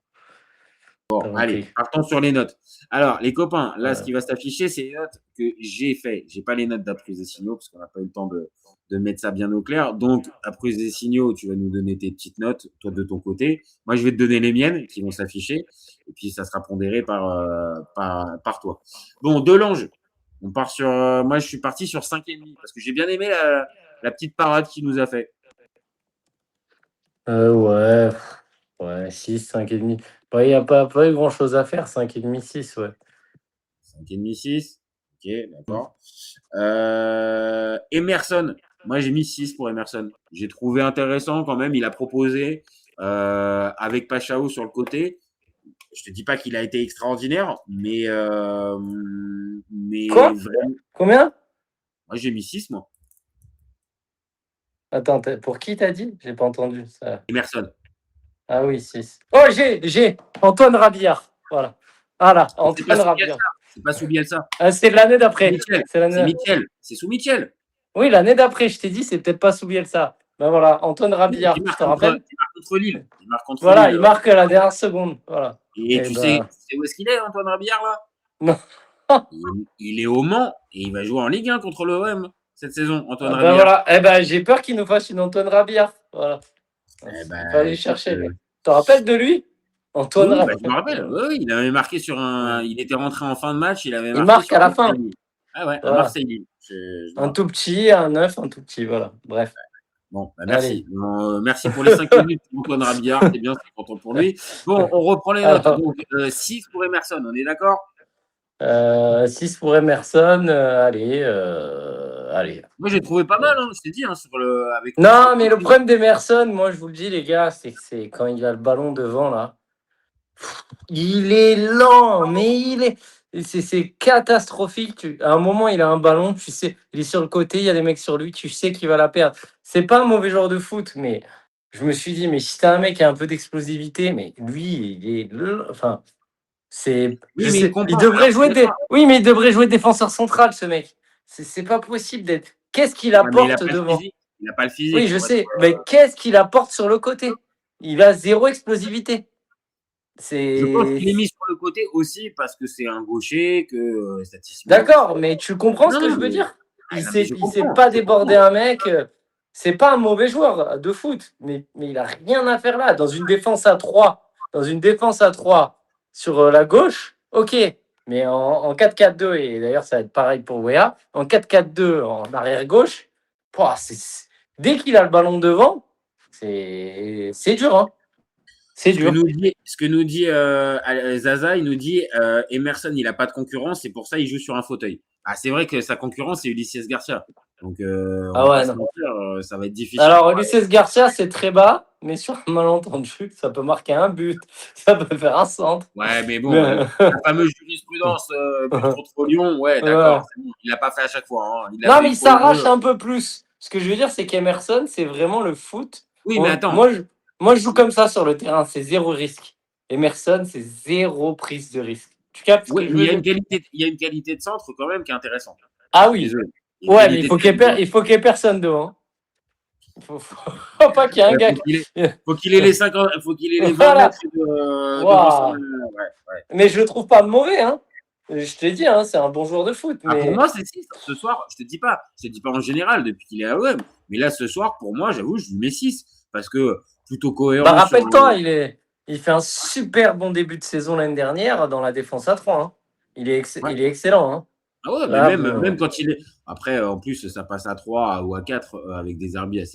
t'as Allez, compris. partons sur les notes. Alors, les copains, là, ce Ouais. qui va s'afficher, c'est les notes que j'ai fait. J'ai pas les notes d'après des signaux parce qu'on n'a pas eu le temps de mettre ça bien au clair. Donc, après des signaux, tu vas nous donner tes petites notes, toi de ton côté. Moi, je vais te donner les miennes qui vont s'afficher. Et puis, ça sera pondéré par toi. Bon, Delange, on part sur. Moi, je suis parti sur 5,5 parce que j'ai bien aimé la petite parade qu'il nous a fait. Ouais, 6, 5,5. Il n'y a pas eu grand chose à faire, 5,5, 6, ouais. 5,5, 6. Ok, d'accord. Emerson. Moi, j'ai mis 6 pour Emerson. J'ai trouvé intéressant quand même. Il a proposé avec Pachao sur le côté. Je te dis pas qu'il a été extraordinaire, mais Quoi? vraiment. Combien? Moi, j'ai mis 6, moi. Attends, pour qui t'as dit? J'ai pas entendu ça. Emerson. Ah oui, 6. Oh, j'ai Antoine Rabillard. Voilà. Ah là, Antoine Rabillard. C'est pas sous Bielsa. C'est l'année d'après. C'est Mitchell. C'est sous Mitchell. Oui, l'année d'après, je t'ai dit, c'est peut-être pas sous Bielsa. Ben voilà, Antoine Rabillard, tu te rappelles? Il marque contre Lille. Voilà, il marque à la dernière seconde. Voilà. Et tu sais où est-ce qu'il est, Antoine Rabillard, là? Non. Il est au Mans et il va jouer en Ligue 1 contre l'OM cette saison, Antoine Ben Rabillard. voilà, j'ai peur qu'il nous fasse une Antoine Rabillard. Voilà. Il va aller chercher. Tu te rappelles de lui? Antoine Rabillard. Je me rappelle. Oui, il avait marqué sur un. Il était rentré en fin de match. Il marque à la fin. Ah ouais, voilà. à Marseille. Un tout petit, un 9, un tout petit. Voilà. Bref. Bon, merci. Merci pour les 5 minutes pour Antoine Rabillard. C'est bien, c'est content pour lui. Bon, on reprend les notes. Donc, 6 pour Emerson, on est d'accord? 6 pour Emerson. Allez. Moi, j'ai trouvé pas mal, hein, je t'ai dit. Non, mais le problème d'Emerson, moi, je vous le dis, les gars, c'est que c'est quand il a le ballon devant, là. Il est lent, mais c'est catastrophique. À un moment, il a un ballon, tu sais, il est sur le côté, il y a des mecs sur lui, tu sais qu'il va la perdre. C'est pas un mauvais joueur de foot, mais je me suis dit, mais si t'as un mec qui a un peu d'explosivité, mais lui, il est, enfin, c'est, il devrait jouer mais il devrait jouer défenseur central, ce mec. C'est pas possible d'être. Qu'est-ce qu'il apporte devant? Il n'a pas le physique. Oui, je sais, mais qu'est-ce qu'il apporte sur le côté? Il a zéro explosivité. Je pense qu'il est mis sur le côté aussi parce que c'est un gaucher, que statistiquement. D'accord, mais tu comprends ce que je veux dire? Il sait pas déborder un mec. C'est pas un mauvais joueur de foot, mais il a rien à faire là. Dans une défense à 3, sur la gauche, ok. Mais en 4-4-2, et d'ailleurs ça va être pareil pour Wea, en 4-4-2 en arrière gauche, dès qu'il a le ballon devant, c'est dur, hein. C'est dur. Ce que nous dit Zaza, il nous dit Emerson, il n'a pas de concurrence, c'est pour ça qu'il joue sur un fauteuil. Ah, c'est vrai que sa concurrence, c'est Ulises Garcia. Donc, ça va être difficile. Alors, Ulises Garcia, c'est très bas, mais sur un malentendu, ça peut marquer un but, ça peut faire un centre. Ouais, mais bon, la fameuse jurisprudence but contre Lyon, ouais, d'accord. Bon, il l'a pas fait à chaque fois. Hein. Non, mais il s'arrache un peu plus. Ce que je veux dire, c'est qu'Emerson, c'est vraiment le foot. Oui, mais attends. Moi, je joue comme ça sur le terrain, c'est zéro risque. Emerson, c'est zéro prise de risque. Tu captes? Oui, mais il y a une qualité de centre quand même qui est intéressante. Ah oui. Ouais, mais il faut qu'il y ait personne devant. Faut pas qu'il y ait un gars. Faut qu'il ait les 50, faut qu'il ait les 20 mètres Mais je le trouve pas mauvais, hein. Je t'ai dit, hein, c'est un bon joueur de foot. Mais... pour moi, c'est 6. Ce soir, je te dis pas en général depuis qu'il est à l'OM. Mais là, ce soir, pour moi, j'avoue, je lui mets 6. Parce que plutôt Bah, cohérent rappelle-toi, il fait un super bon début de saison l'année dernière dans la défense à 3. Hein. Il est excellent. Hein. Ah ouais, mais Là, même quand il est. Après, en plus, ça passe à 3 ou à 4 avec des arbitres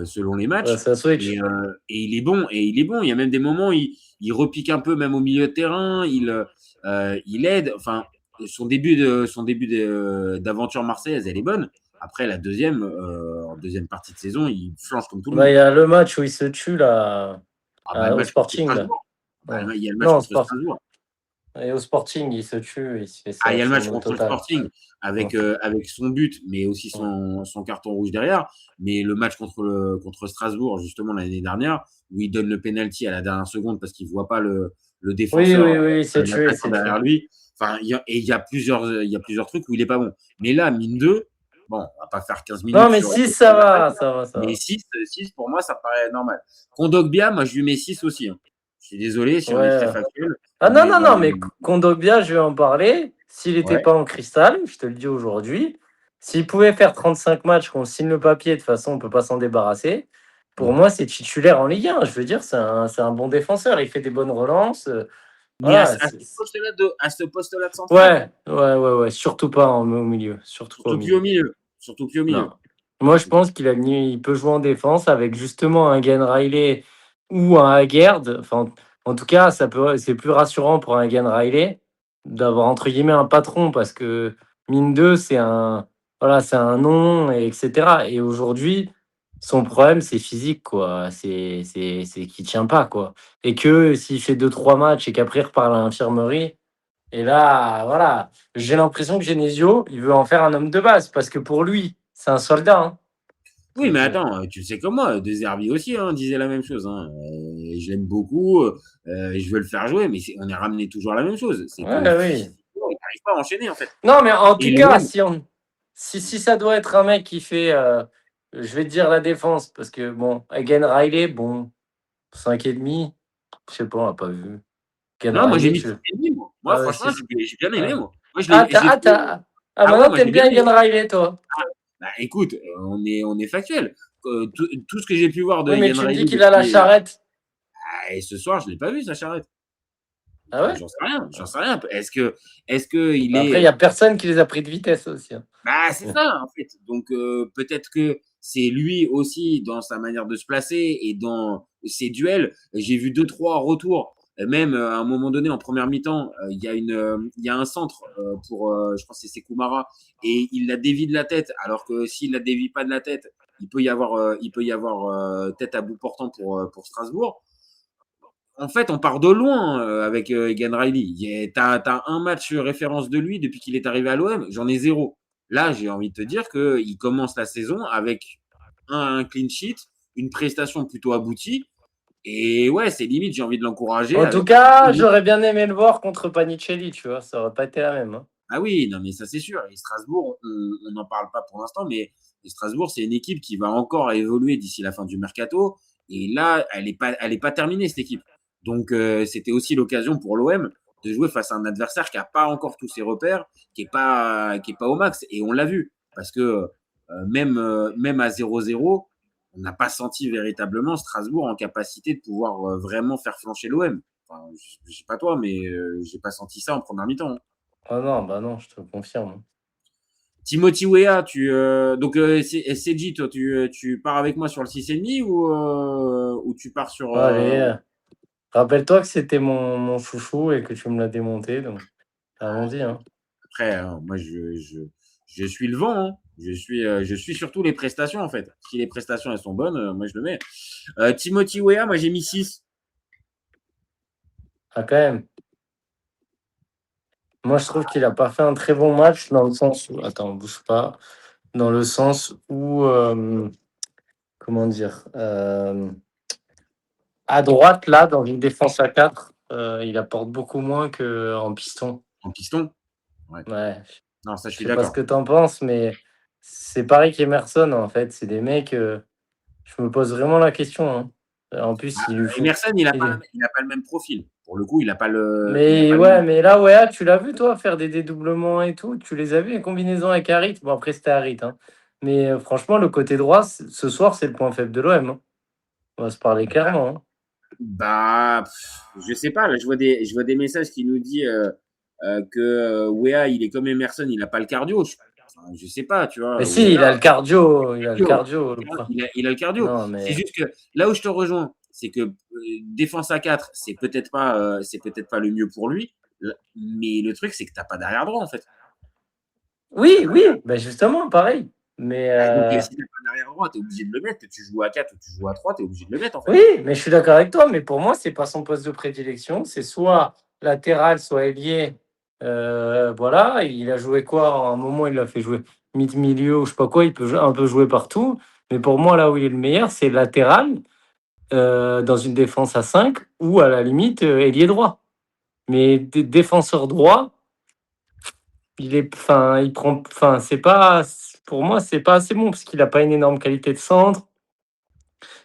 selon les matchs. ça switch. Et il est bon. Et il est bon. Il y a même des moments où il repique un peu, même au milieu de terrain. Il aide. Enfin, son début d'aventure marseillaise, elle est bonne. Après, en deuxième partie de saison, il flanche comme tout le monde. Il y a le match où il se tue là, le au match Sporting. contre Là. Strasbourg. Il y a le match Non, contre Strasbourg. Et au Sporting, il se tue, il se fait ça. Il y a le match contre le Sporting avec son but, mais aussi son carton rouge derrière. Mais le match contre Strasbourg, justement, l'année dernière, où il donne le penalty à la dernière seconde parce qu'il ne voit pas le défenseur Oui, c'est tué. derrière lui. Enfin, il y a plusieurs trucs où il n'est pas bon. Mais là, mine 2, bon, on va pas faire 15 minutes. Non, mais 6, ça va. Mais 6, pour moi, ça paraît normal. Kondogbia, moi, je lui mets 6 aussi. Hein. Je suis désolé si on est très factuel. Ah non, mais Kondogbia, je vais en parler. S'il n'était pas en cristal, je te le dis aujourd'hui, s'il pouvait faire 35 matchs, qu'on signe le papier, de toute façon, on ne peut pas s'en débarrasser. Pour moi, c'est titulaire en Ligue 1. Je veux dire, c'est un bon défenseur. Il fait des bonnes relances. Mais à ce poste-là de central. Ouais. Surtout pas au milieu. Surtout plus au milieu. Non. Moi, je pense qu'il peut jouer en défense avec justement un Guen Riley ou un Aguerd. Enfin, en tout cas, c'est plus rassurant pour un Guen Riley d'avoir entre guillemets un patron parce que mine 2, c'est un nom, etc. Et aujourd'hui, son problème, c'est physique, quoi. C'est qu'il tient pas, quoi. Et que s'il fait 2-3 matchs et qu'après il repart à l'infirmerie, et là, voilà, j'ai l'impression que Genesio, il veut en faire un homme de base parce que pour lui, c'est un soldat. Hein. Oui, mais attends, tu sais comme moi, De Zerbi aussi disait la même chose. Hein. Je l'aime beaucoup, je veux le faire jouer, mais on est ramené toujours à la même chose. C'est oui. Il n'arrive pas à enchaîner, en fait. Non, mais en tout cas, si ça doit être un mec qui fait, je vais te dire la défense, parce que, bon, Guen Riley, bon, 5,5, je sais pas, on l'a pas vu. Non, moi j'ai mis 6,5, moi. Moi, franchement, j'ai bien aimé, moi. Maintenant, t'aimes bien Guen Riley, toi. Bah, écoute, on est factuel. Tout ce que j'ai pu voir de mais tu me dis qu'il a la charrette. Et ce soir, je ne l'ai pas vu, sa charrette. Ah ouais? J'en sais rien. Est-ce que il est... Après, il n'y a personne qui les a pris de vitesse aussi. Hein. Bah, c'est ça, en fait. Donc, peut-être que c'est lui aussi, dans sa manière de se placer et dans ses duels. J'ai vu 2-3 retours. Même à un moment donné, en première mi-temps, il y a un centre pour, je pense que c'est Sekou et il la dévie de la tête. Alors que s'il la dévie pas de la tête, il peut y avoir tête à bout portant pour Strasbourg. En fait, on part de loin avec Guen Riley. T'as un match référence de lui depuis qu'il est arrivé à l'OM. J'en ai 0. Là, j'ai envie de te dire qu'il commence la saison avec un clean sheet, une prestation plutôt aboutie. Et ouais, c'est limite, j'ai envie de l'encourager. En tout cas, j'aurais bien aimé le voir contre Panicelli, tu vois, ça aurait pas été la même. Hein. Ah oui, non, mais ça c'est sûr. Et Strasbourg, on n'en parle pas pour l'instant, mais Strasbourg, c'est une équipe qui va encore évoluer d'ici la fin du mercato. Et là, elle est pas terminée, cette équipe. Donc, c'était aussi l'occasion pour l'OM de jouer face à un adversaire qui n'a pas encore tous ses repères, qui est pas au max. Et on l'a vu, parce que même à 0-0, on n'a pas senti véritablement Strasbourg en capacité de pouvoir vraiment faire flancher l'OM. Enfin, je sais pas toi, mais j'ai pas senti ça en première mi-temps. Hein. Ah non, je te confirme. Timothy Weah, donc CJ, toi, tu pars avec moi sur le 6,5 ou tu pars sur... Allez, rappelle-toi que c'était mon chouchou et que tu me l'as démonté, donc allons-y. Hein. Après, moi, je suis le vent. Hein. Je suis surtout les prestations, en fait. Si les prestations, elles sont bonnes, moi, je le mets. Timothy Weah, moi, j'ai mis 6. Ah, quand même. Moi, je trouve qu'il n'a pas fait un très bon match dans le sens où... Attends, bouge pas. Dans le sens où... comment dire à droite, là, dans une défense à 4, il apporte beaucoup moins qu'en piston. En piston ? Ouais. Non, ça, je suis d'accord. Je sais pas ce que d'accord. tu en penses, mais c'est pareil qu'Emerson, en fait. C'est des mecs... je me pose vraiment la question. Hein. En plus, Emerson, il n'a pas le même profil. Pour le coup, il n'a pas le... Mais ouais, mais là, ouais, tu l'as vu, toi, faire des dédoublements et tout. Tu les as vus, les combinaisons avec Harit. Bon, après, c'était Harit. Hein. Mais franchement, le côté droit, ce soir, c'est le point faible de l'OM. Hein. On va se parler clairement. Hein. Bah, je sais pas. Là, je vois des messages qui nous disent que Wea, il est comme Emerson, il a pas le cardio. Je sais pas, tu vois. Mais si, il a le cardio. Il a le cardio. Il a le cardio. Non, mais... C'est juste que là où je te rejoins, c'est que défense à 4, c'est peut-être pas le mieux pour lui. Mais le truc, c'est que t'as pas d'arrière droit, en fait. Oui, bah justement, pareil. Mais donc, si t'as pas d'arrière droit, t'es obligé de le mettre. Que tu joues à 4 ou tu joues à 3, t'es obligé de le mettre, en fait. Oui, mais je suis d'accord avec toi. Mais pour moi, c'est pas son poste de prédilection. C'est soit latéral, soit ailier. Voilà. Il a joué quoi? À un moment, il l'a fait jouer milieu ou je sais pas quoi. Il peut un peu jouer partout. Mais pour moi, là où il est le meilleur, c'est latéral dans une défense à 5 ou à la limite ailier droit. Mais défenseur droit, il prend, c'est pas, pour moi, c'est pas assez bon parce qu'il a pas une énorme qualité de centre.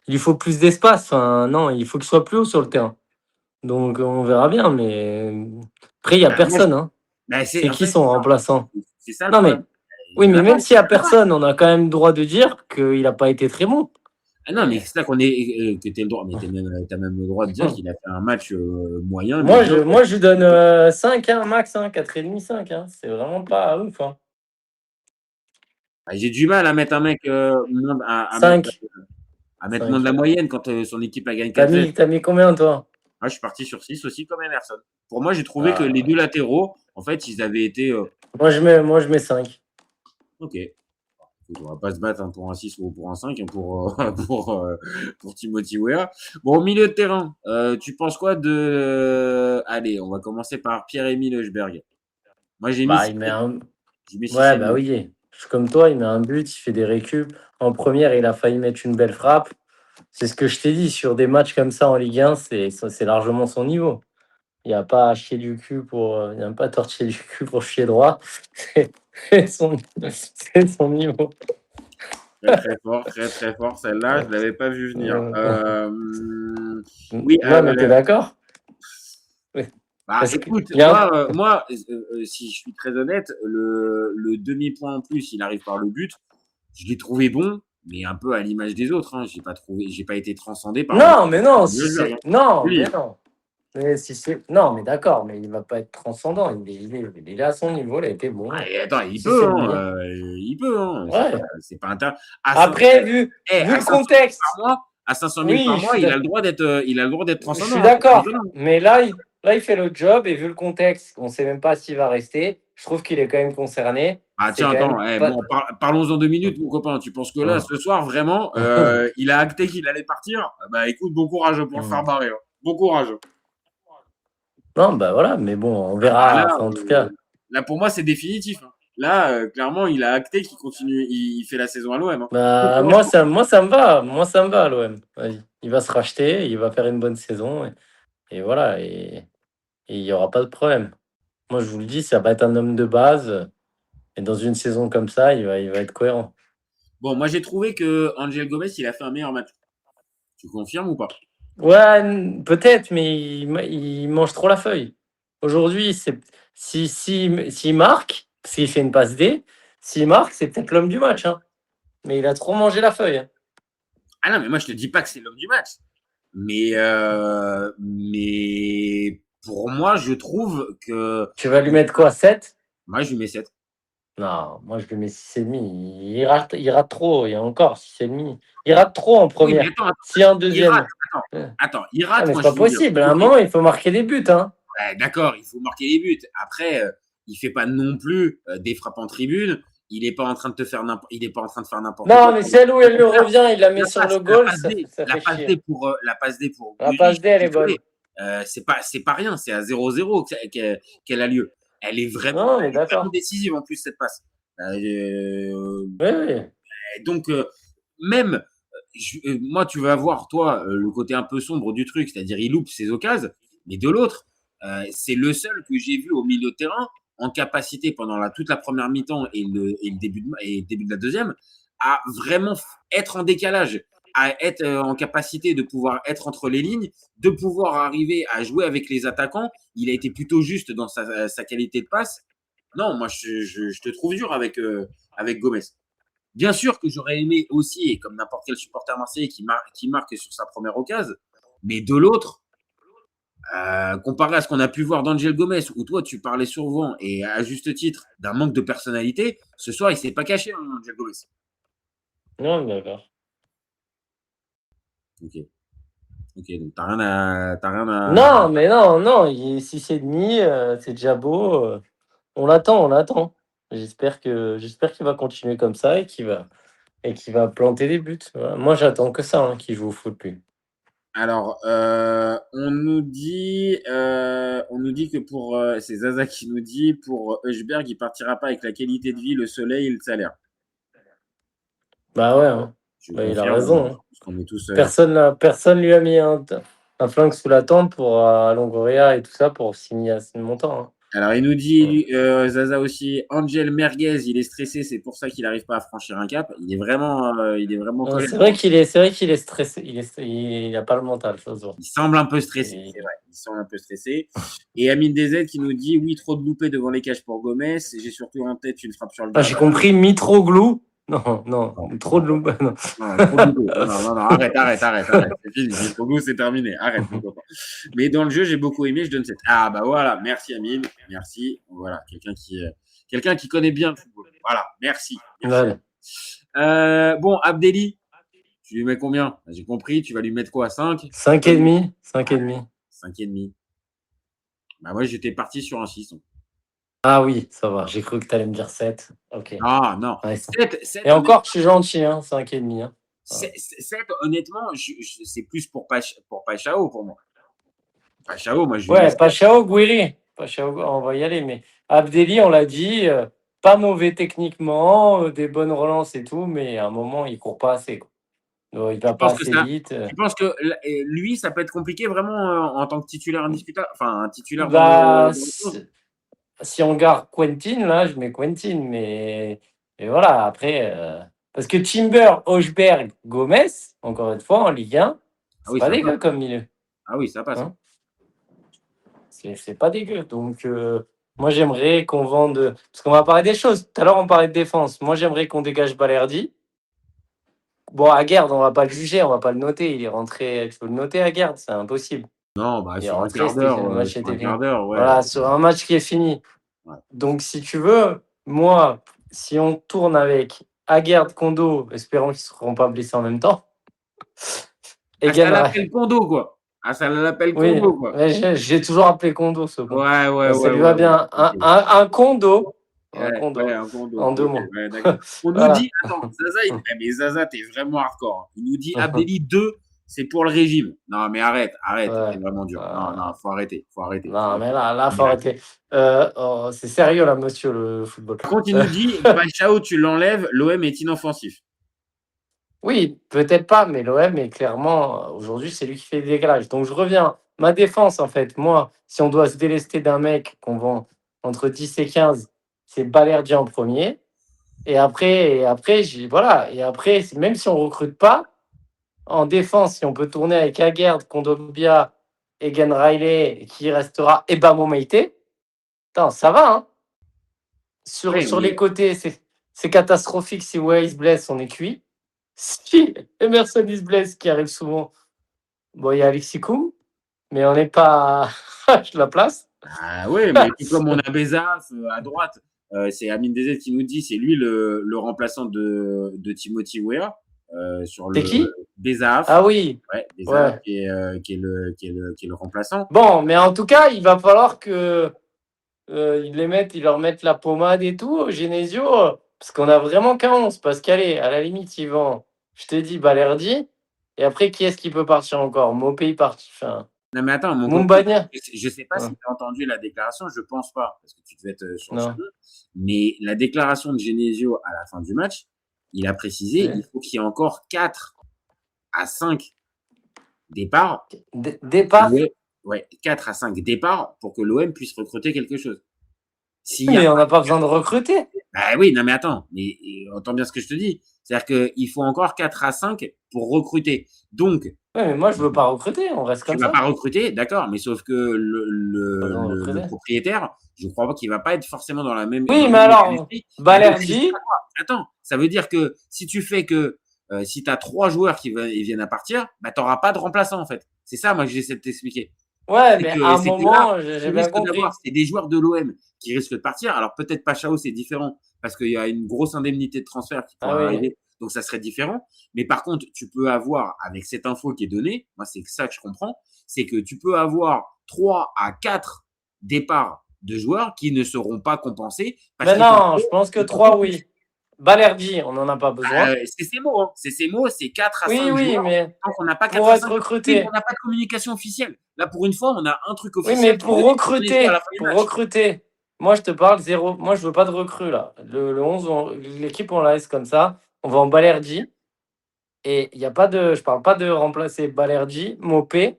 Il lui faut plus d'espace. Non, il faut qu'il soit plus haut sur le terrain. Donc, on verra bien. Mais après, il n'y a personne. Hein. C'est qui son remplaçant? C'est ça. Non, mais oui, mais même s'il n'y a personne, on a quand même le droit de dire qu'il n'a pas été très bon. Ah non, mais c'est là qu'on est que t'es le droit, mais t'as même le droit de dire qu'il a fait un match moyen. Moi, je lui donne 5, hein, max, 4,5, 5. Hein. C'est vraiment pas ouf. Hein. J'ai du mal à mettre un mec à mettre moins de la moyenne quand son équipe a gagné 4. T'as mis combien, toi? Je suis parti sur 6 aussi, comme Emerson. Pour moi, j'ai trouvé que les deux latéraux, en fait, ils avaient été. Moi, je mets 5. Ok. On va pas se battre pour un 6 ou pour un 5 pour Timothy Weah. Bon, au milieu de terrain, tu penses quoi de... Allez, on va commencer par Pierre-Emile Heuchberg. Moi, j'ai mis... il met un... Ouais, bah oui. Je suis comme toi, il met un but, il fait des récup. En première, il a failli mettre une belle frappe. C'est ce que je t'ai dit, sur des matchs comme ça en Ligue 1, c'est largement son niveau. Il n'y a pas à chier du cul pour... Il n'y a pas à torcher du cul pour chier droit. C'est son niveau. Très fort, très fort. Celle-là, je ne l'avais pas vu venir. Oui, mais t'es d'accord? Écoute, moi, si je suis très honnête, le demi-point en plus, il arrive par le but. Je l'ai trouvé bon, mais un peu à l'image des autres. Hein. J'ai pas été transcendé par. Non, mais non, non, mais d'accord, mais il va pas être transcendant. Il est à son niveau, il a été bon. Attends, il peut. Il peut. Hein. Ouais. C'est pas intéressant. Après, vu le contexte. À 500 000 par mois, il a le droit d'être transcendant. Je suis d'accord. Mais là, il fait le job et vu le contexte, on ne sait même pas s'il va rester. Je trouve qu'il est quand même concerné. Tiens, attends, parlons-en 2 minutes, mon copain. Tu penses que là, ce soir, vraiment, il a acté qu'il allait partir? Écoute, bon courage pour le faire barrer. Hein. Bon courage. Non, voilà, mais bon, on verra. En tout cas. Là, pour moi, c'est définitif. Hein. Là, clairement, il a acté qu'il continue, il fait la saison à l'OM. Hein. Moi, ça me va. Moi, ça me va à l'OM. Il va se racheter, il va faire une bonne saison. Et voilà. Et il n'y aura pas de problème. Moi, je vous le dis, ça va être un homme de base. Et dans une saison comme ça, il va être cohérent. Bon, moi, j'ai trouvé que Angel Gomez, il a fait un meilleur match. Tu confirmes ou pas? Ouais, peut-être, mais il mange trop la feuille. Aujourd'hui, s'il marque, s'il fait une passe D, s'il marque, c'est peut-être l'homme du match. Hein. Mais il a trop mangé la feuille. Hein. Ah non, mais moi, je te dis pas que c'est l'homme du match. Mais pour moi, je trouve que... Tu vas lui mettre quoi, 7? Moi, je lui mets 7. Non, moi, je lui mets 6,5. Il rate trop. Il y a encore 6,5. Il rate trop en première. Oui, attends, si un deuxième... Attends, il rate. Mais c'est pas possible. À un moment, il faut marquer des buts. Hein. Ouais, d'accord, il faut marquer des buts. Après, il fait pas non plus des frappes en tribune. Il n'est pas en train de faire n'importe quoi. Non, mais celle où elle le revient, il la met sur le goal. La passe D pour. La passe D, elle est bonne. C'est pas rien, c'est à 0-0 qu'elle a lieu. Elle est vraiment décisive en plus, cette passe. Oui. Donc, même, moi, tu vas voir, toi, le côté un peu sombre du truc, c'est-à-dire il loupe ses occasions, mais de l'autre, c'est le seul que j'ai vu au milieu de terrain en capacité pendant toute la première mi-temps et le début de la deuxième à vraiment être en décalage, à être en capacité de pouvoir être entre les lignes, de pouvoir arriver à jouer avec les attaquants. Il a été plutôt juste dans sa qualité de passe. Non, moi, je te trouve dur avec Gomez. Bien sûr que j'aurais aimé aussi, et comme n'importe quel supporter marseillais qui marque sur sa première occasion, mais de l'autre, comparé à ce qu'on a pu voir d'Angel Gomez, où toi tu parlais souvent et à juste titre d'un manque de personnalité, ce soir il s'est pas caché, hein, Angel Gomez. Non, d'accord. Ok. Donc t'as rien à. Non, mais non, 6,5, c'est déjà beau. On l'attend. J'espère qu'il va continuer comme ça et qu'il va planter des buts. Voilà. Moi, j'attends que ça, hein, qu'il joue au foot, lui. Alors, on nous dit que c'est Zaza qui nous dit pour Heuchberg, il partira pas avec la qualité de vie, le soleil et le salaire. Bah ouais, hein. Je Bah, il a confirme, raison. Hein. parce qu'on est tous. Personne lui a mis un flingue sous la tempe pour Longoria et tout ça pour signer à ce montant. Hein. Alors, il nous dit, Zaza aussi, Angel Merguez, il est stressé, c'est pour ça qu'il n'arrive pas à franchir un cap. Il est vraiment collé. C'est vrai qu'il est stressé. Il n'a pas le mental, ça se voit. Il semble un peu stressé, c'est vrai. Il semble un peu stressé. Et Amine DZ qui nous dit, oui, trop de loupés devant les cages pour Gomez. J'ai surtout en tête une frappe sur le J'ai compris Mitroglou. Non, trop de loupés. Non, arrête. C'est fini, Mitroglou, c'est terminé. Arrête. Mais dans le jeu, j'ai beaucoup aimé, je donne 7. Ah, bah voilà, merci Amine. Merci. Voilà, quelqu'un qui connaît bien le football. Voilà, merci. Ouais. Bon, Abdelli, tu lui mets combien? J'ai compris, tu vas lui mettre quoi? 5? 5,5. 5,5. Bah moi, j'étais parti sur un 6. Ah oui, ça va. J'ai cru que tu allais me dire 7. Ok. Ah non. Ouais, 7, et encore, je suis gentil, hein, 5,5. Hein. 7, honnêtement, c'est plus pour Pachao pour moi. Pachao, moi je. Ouais, Pachao, Guiri. Pachao, on va y aller. Mais Abdelli, on l'a dit, pas mauvais techniquement, des bonnes relances et tout, mais à un moment, il court pas assez. Quoi. Donc, il va pas assez vite. Je pense que lui, ça peut être compliqué vraiment en tant que titulaire indiscutable. Enfin, un titulaire. Si on garde Quentin, là, je mets Quentin, mais voilà, après, parce que Timber, Hochberg, Gomez, encore une fois, en Ligue 1, c'est pas dégueu comme milieu. Ah oui, ça passe. Hein, c'est pas dégueu. Donc, moi, j'aimerais qu'on vende. Parce qu'on va parler des choses. Tout à l'heure, on parlait de défense. Moi, j'aimerais qu'on dégage Balerdi. Bon, Aguerd, on va pas le juger, on va pas le noter. Il est rentré. Tu peux le noter, Aguerd? C'est impossible. Non, bah, sur un quart d'heure, ouais. Voilà, sur un match qui est fini. Ouais. Donc, si tu veux, moi, si on tourne avec Aguerd, Kondo, espérons qu'ils ne seront pas blessés en même temps. Et ça l'appelle Kondo, quoi. Ça l'appelle Kondo, quoi. J'ai toujours appelé Kondo, ce bon. Ouais. Ça lui va bien. Un Kondo. Un Kondo. En 2 mots. Ouais, on nous dit, attends, Zaza, mais Zaza, t'es vraiment hardcore. Il nous dit Abdelli 2. C'est pour le régime. Non, mais arrête, c'est vraiment dur. Non, faut arrêter. Non, mais là, faut arrêter. C'est sérieux, là, monsieur, le football. Par contre, il nous dit, Pachao, tu l'enlèves, l'OM est inoffensif. Oui, peut-être pas, mais l'OM est clairement, aujourd'hui, c'est lui qui fait le décalage. Donc, je reviens. Ma défense, en fait, moi, si on doit se délester d'un mec qu'on vend entre 10 et 15, c'est Balerdi en premier. Et après, voilà. Et après, même si on ne recrute pas, en défense, si on peut tourner avec Aguerd, Kondogbia, Egan Riley, qui restera Ebamo Meite, ça va. Hein. Sur les côtés, c'est catastrophique. Si Way se blesse, on est cuit. Si Emerson se blesse, qui arrive souvent, bon, il y a Alexis Koum, mais on n'est pas à la place. Ah oui, mais comme on a Bezaf à droite, c'est Amine DZ qui nous dit, c'est lui le remplaçant de Timothy Weah. C'est qui? Bezaf. Ah oui. Ouais, Bezaf qui est le remplaçant. Bon, mais en tout cas, il va falloir que ils leur mettent la pommade et tout, Genesio, parce qu'on a vraiment qu'un 11. Parce qu'allez, à la limite, ils vont, je te dis, Balerdi. Et après, qui est-ce qui peut partir encore? Mopé part. Enfin, non, mais attends, Mumbagna. Je sais pas si tu as entendu la déclaration, je pense pas, parce que tu devais être sur le chemin. Mais la déclaration de Genesio à la fin du match, il a précisé il faut qu'il y ait encore 4 à 5 départs. Départs? Ouais, 4 à 5 départs pour que l'OM puisse recruter quelque chose. Mais on n'a pas besoin de recruter. Bah oui, non mais attends, entends bien ce que je te dis. C'est-à-dire qu'il faut encore 4 à 5 pour recruter. Donc, Ouais, mais moi, je veux pas recruter. On reste Tu comme vas ça. pas recruter, d'accord, mais sauf que Faisons le recruter. propriétaire, je crois pas qu'il va pas être forcément dans la même dans Oui, le mais même état alors, d'esprit. Et donc, c'est Balerdi, pas toi. Attends, ça veut dire que si tu fais que si tu as 3 joueurs ils viennent à partir, bah, tu n'auras pas de remplaçant en fait. C'est ça, moi, que j'essaie de t'expliquer. ouais, C'est mais que, à un c'est que là, moment, j'ai tu bien risques d'avoir compris. c'est des joueurs de l'OM qui risquent de partir. Alors peut-être Pachao, c'est différent parce qu'il y a une grosse indemnité de transfert qui pourrait Ah oui. arriver, donc ça serait différent. Mais par contre, tu peux avoir, avec cette info qui est donnée, moi c'est ça que je comprends, c'est que tu peux avoir 3 à 4 départs de joueurs qui ne seront pas compensés parce Mais qu'ils sont non, je pense que 3, oui. Balerdi, on n'en a pas besoin. c'est ces mots, hein. C'est ces mots, c'est 4 à 5 Oui, oui, joueurs. mais Tant qu'on n'a pas 4 pour à être 5 oui, recruté. on n'a pas de communication officielle. Là, pour une fois, on a un truc Oui, officiel. mais pour On est à recruter, la fin du match. moi, je te parle zéro. Moi, je veux pas de recrue, là. Le 11, l'équipe, on la laisse comme ça. On va en Balerdi. Et il y a pas de, je parle pas de remplacer Balerdi, Mopé.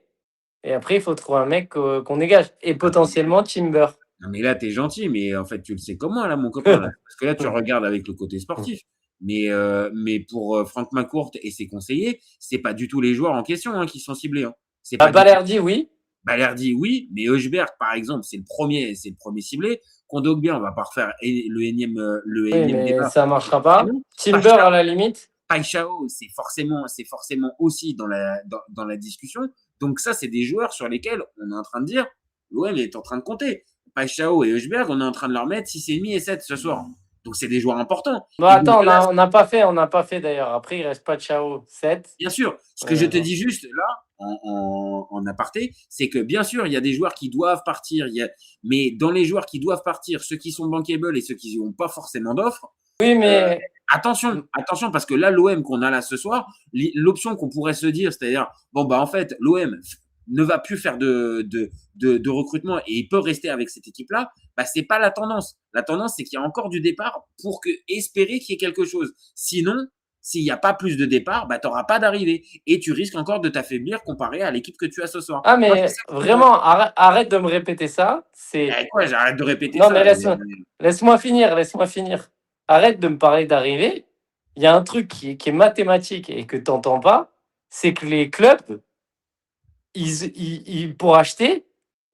Et après, il faut trouver un mec qu'on dégage. Et potentiellement Timber. Non, mais là, t'es gentil, mais en fait, tu le sais comme moi, là, mon copain. Là. Parce que là, tu regardes avec le côté sportif. Mais pour Franck McCourt et ses conseillers, c'est pas du tout les joueurs en question hein, qui sont ciblés. Hein. C'est pas Balerdi, oui. Balerdi, oui, mais Heuchberg, par exemple, c'est le premier ciblé. Kondogbia, on va pas refaire le énième Oui, mais débat. ça marchera pas. Non. Timber, à la limite. Paixão, c'est forcément aussi dans la discussion. Donc ça, c'est des joueurs sur lesquels on est en train de dire, l'OM est en train de compter. Paixão et Heuchberg, on est en train de leur mettre 6,5 et 7 ce soir. Donc c'est des joueurs importants. Bon, attends, on n'a pas fait d'ailleurs. Après, il reste pas de Chao 7. Bien sûr. Ce que je te dis juste là, en aparté, c'est que bien sûr, il y a des joueurs qui doivent partir. Mais dans les joueurs qui doivent partir, ceux qui sont bankable et ceux qui n'ont pas forcément d'offres, oui, mais attention, parce que là, l'OM qu'on a là ce soir, l'option qu'on pourrait se dire, c'est-à-dire, bon, bah, en fait, l'OM ne va plus faire de recrutement et il peut rester avec cette équipe-là, bah, c'est pas la tendance. La tendance, c'est qu'il y a encore du départ pour espérer qu'il y ait quelque chose. Sinon, s'il n'y a pas plus de départ, bah, tu n'auras pas d'arrivée et tu risques encore de t'affaiblir comparé à l'équipe que tu as ce soir. Ah, mais vraiment, arrête de me répéter ça. Quoi, j'arrête de répéter ça. Non, mais laisse-moi finir. Arrête de me parler d'arrivée. Il y a un truc qui est mathématique et que tu n'entends pas, c'est que les clubs, pour acheter,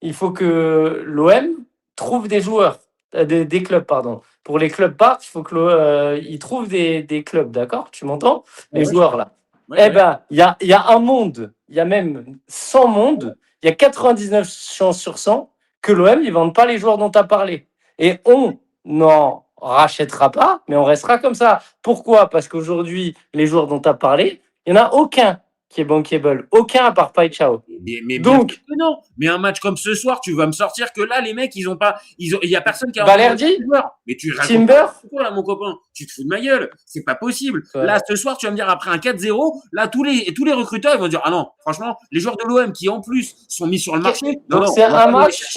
il faut que l'OM trouve des joueurs, des clubs, pardon. Pour les clubs partent, il faut qu'ils trouvent des clubs, d'accord? Tu m'entends? Les joueurs, là. Ben, il y a un monde, il y a même 100 mondes, il y a 99 chances sur 100 que l'OM ne vende pas les joueurs dont tu as parlé. Et on n'en rachètera pas, mais on restera comme ça. Pourquoi? Parce qu'aujourd'hui, les joueurs dont tu as parlé, il n'y en a aucun qui est bankable. Aucun à part Paixão. Mais donc, non. Mais un match comme ce soir, tu vas me sortir que là, les mecs, il y a personne qui a Balerdi, mais tu Timber, quoi, là, mon copain? Tu te fous de ma gueule. C'est pas possible. Ouais. Là, ce soir, tu vas me dire après un 4-0, là, tous les recruteurs, ils vont dire, ah non, franchement, les joueurs de l'OM qui, en plus, sont mis sur le marché. Donc, c'est un match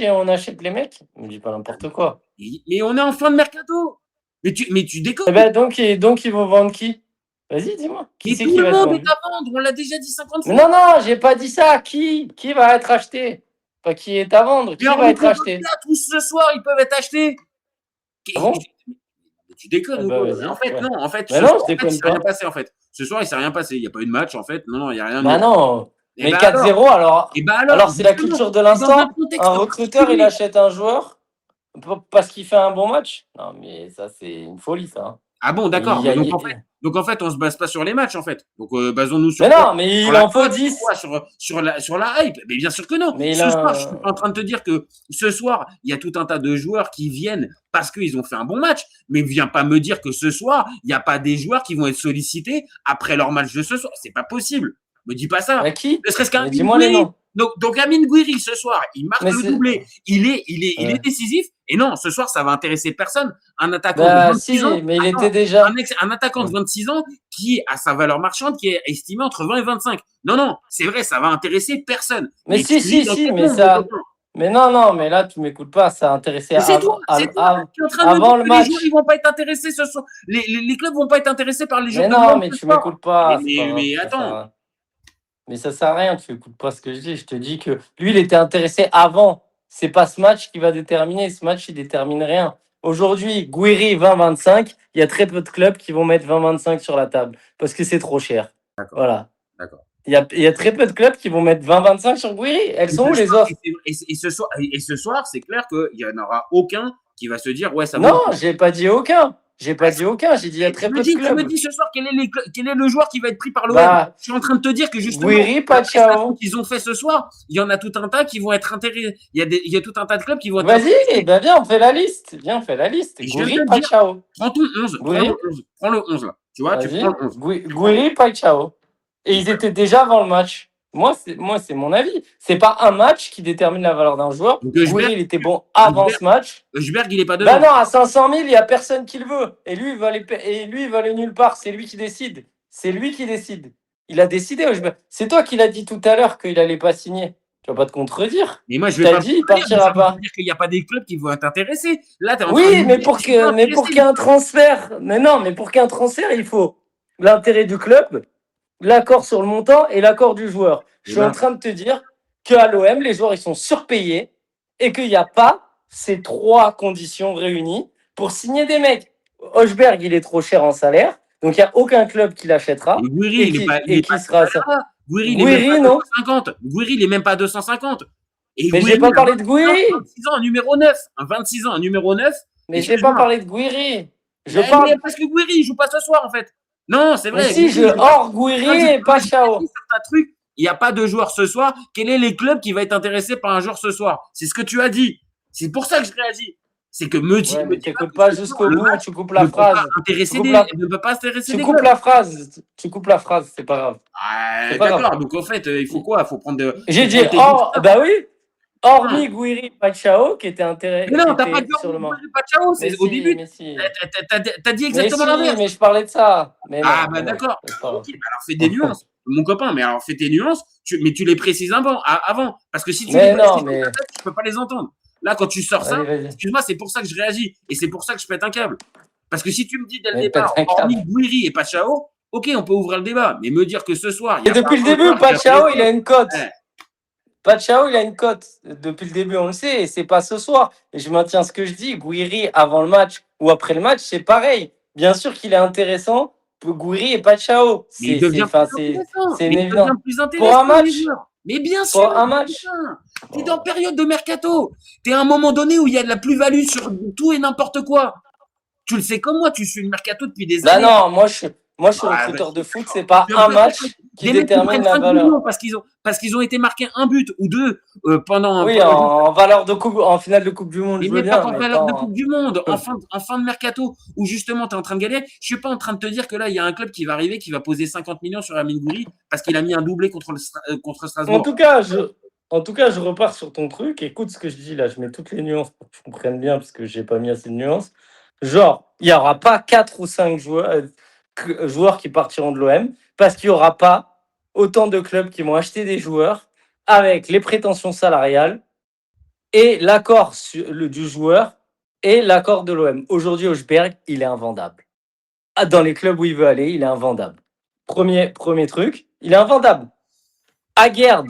et on achète les mecs. Ne me dis pas n'importe quoi. Mais on est en fin de mercato. Mais tu déconnes. Eh ben donc ils vont vendre qui? Vas-y, dis-moi. Qui c'est qui va vendre? Tout le monde est à vendre, on l'a déjà dit 50 fois. Non, j'ai pas dit ça. Qui va être acheté? Pas qui est à vendre, qui va être acheté? Tous ce soir, ils peuvent être achetés. Ah bon? Tu déconnes ou quoi? En fait, ouais. non, en fait, ce soir, il s'est rien passé, en fait. Ce soir, il s'est rien passé. Il n'y a pas eu de match, en fait. Non, il n'y a rien. Bah non. Mais 4-0, alors c'est la culture de l'instant. Un recruteur, il achète un joueur parce qu'il fait un bon match? Non, mais ça, c'est une folie, ça. Hein. Ah bon, d'accord. Donc, en fait, on se base pas sur les matchs, en fait. Donc, basons-nous sur. Mais non, mais il en faut 10. Sur la hype. Mais bien sûr que non. Mais ce soir, je suis en train de te dire que ce soir, il y a tout un tas de joueurs qui viennent parce qu'ils ont fait un bon match. Mais viens pas me dire que ce soir, il n'y a pas des joueurs qui vont être sollicités après leur match de ce soir. C'est pas possible. Me dis pas ça. Mais qui? Ne serait-ce qu'un. Dis-moi les noms. Donc Amine Gouiri, ce soir, il marque le doublé. Il est décisif. Et non, ce soir, ça va intéresser personne. Un attaquant de 26 ans. Mais il était déjà. Un attaquant de 26 ans qui a sa valeur marchande qui est estimée entre 20 et 25. Non, c'est vrai, ça va intéresser personne. Mais si, mais ça. Mais non, mais là, tu m'écoutes pas. Ça a intéressé avant le match. Les joueurs, ils vont pas être intéressés ce soir. Les clubs vont pas être intéressés par les joueurs. Mais non, mais tu m'écoutes pas. Mais attends. Mais ça sert à rien, tu n'écoutes pas ce que je dis. Je te dis que lui, il était intéressé avant. C'est pas ce match qui va déterminer. Ce match, il détermine rien. Aujourd'hui, Gouiri 20-25, il y a très peu de clubs qui vont mettre 20-25 sur la table parce que c'est trop cher. D'accord. Voilà. D'accord. Il y a très peu de clubs qui vont mettre 20-25 sur Guiri. Elles sont où les offres? Et ce soir, c'est clair qu'il n'y en aura aucun qui va se dire ouais, ça Non, j'ai pas dit aucun. J'ai pas dit aucun. J'ai dit il y a très peu de Tu clubs. me dis ce soir quel est le joueur qui va être pris par l'OM. Bah, Je suis en train de te dire que justement, Guiri, Pachao. qu'ils ont fait ce soir, il y en a tout un tas qui vont être intéressés. Il y a tout un tas de clubs qui vont être Vas-y, bah viens, on fait la liste. Viens, on fait la liste. Guiri, Pachao. Prends ton 11. Prends le 11 là. Tu vois, tu prends le 11. Guiri, Pachao. Et ils étaient déjà avant le match. Moi, c'est mon avis. C'est pas un match qui détermine la valeur d'un joueur. Guiri, il était bon avant ce match. Eusberg, il est pas dedans. Bah non, à 500 000, il n'y a personne qui le veut. Et lui, il va aller nulle part. C'est lui qui décide. C'est lui qui décide. Il a décidé, Eusberg. C'est toi qui l'as dit tout à l'heure qu'il allait pas signer. Tu vas pas te contredire. Mais moi, je vais pas dit, il partira pas. dire qu'il n'y a pas des clubs qui vont être intéressés. Là, oui, mais pour qu'il y ait un transfert. Mais non, mais pour qu'il y ait un transfert, il faut l'intérêt du club, l'accord sur le montant et l'accord du joueur. Je suis en train de te dire qu'à l'OM, les joueurs ils sont surpayés et qu'il n'y a pas ces trois conditions réunies pour signer des mecs. Hochberg, il est trop cher en salaire, donc il n'y a aucun club qui l'achètera. Guiri, il est pas sera ça. Guiri, il est même pas 250. Guiri, il est même pas 250. Mais j'ai pas parlé de Guiri. 26 ans, un numéro 9. Un 26 ans, un numéro 9. Mais j'ai pas parlé de Guiri. Parce que Guiri, il joue pas ce soir, en fait. Non, c'est vrai. Mais si, hors Guiri et Pachao. Il n'y a pas de joueur ce soir. Quels est les clubs qui va être intéressé par un joueur ce soir? C'est ce que tu as dit. C'est pour ça que je réagis. C'est que me t'écoutes pas jusqu'au bout, tu coupes la phrase. Ne peut pas s'intéresser. Tu coupes la phrase. Tu coupes la phrase, c'est pas grave. D'accord. Donc en fait, il faut quoi? Il faut prendre de. J'ai dit bah oui. Hormis Guiri, Pachao qui était intéressé. Mais non, t'as pas dit Guiri, Pachao. C'est au début. T'as dit exactement l'inverse. Mais je parlais de ça. Ah bah d'accord. Alors fais des nuances. Mon copain, mais alors fais tes nuances, mais tu les précises avant. Parce que si tu les précises dans ta tête, tu peux pas les entendre. Là, quand tu sors ça, excuse-moi, c'est pour ça que je réagis. Et c'est pour ça que je pète un câble. Parce que si tu me dis dès le départ, hormis Guiri et Pachao, ok, on peut ouvrir le débat. Mais me dire que ce soir. Et depuis le début, Pachao, il a une cote. Pachao, il a une cote. Depuis le début, on le sait. Et c'est pas ce soir. Et je maintiens ce que je dis. Guiri, avant le match ou après le match, c'est pareil. Bien sûr qu'il est intéressant. Guiri et Pachao. C'est une évidence. Pour un match. Mais bien sûr, pour un match. T'es dans période de mercato. T'es à un moment donné où il y a de la plus-value sur tout et n'importe quoi. Tu le sais comme moi, tu suis le mercato depuis des années. Non, moi je suis recruteur de foot, c'est pas un match qui détermine la valeur. Parce qu'ils ont été marqués un but ou deux pendant. Oui, en valeur de coupe, en finale de Coupe du Monde. Mais pas en valeur de Coupe du Monde, en fin de mercato, où justement tu es en train de galérer. Je suis pas en train de te dire que là, il y a un club qui va arriver, qui va poser 50 millions sur Amine Gouiri parce qu'il a mis un doublé contre Strasbourg. En tout cas, je repars sur ton truc. Écoute ce que je dis là, je mets toutes les nuances pour que tu comprennes bien, parce que j'ai pas mis assez de nuances. Genre, il n'y aura pas 4 ou 5 joueurs qui partiront de l'OM parce qu'il n'y aura pas autant de clubs qui vont acheter des joueurs avec les prétentions salariales et l'accord du joueur et l'accord de l'OM. Aujourd'hui, Hochberg, il est invendable. Dans les clubs où il veut aller, il est invendable. Premier truc, il est invendable. Aguerd,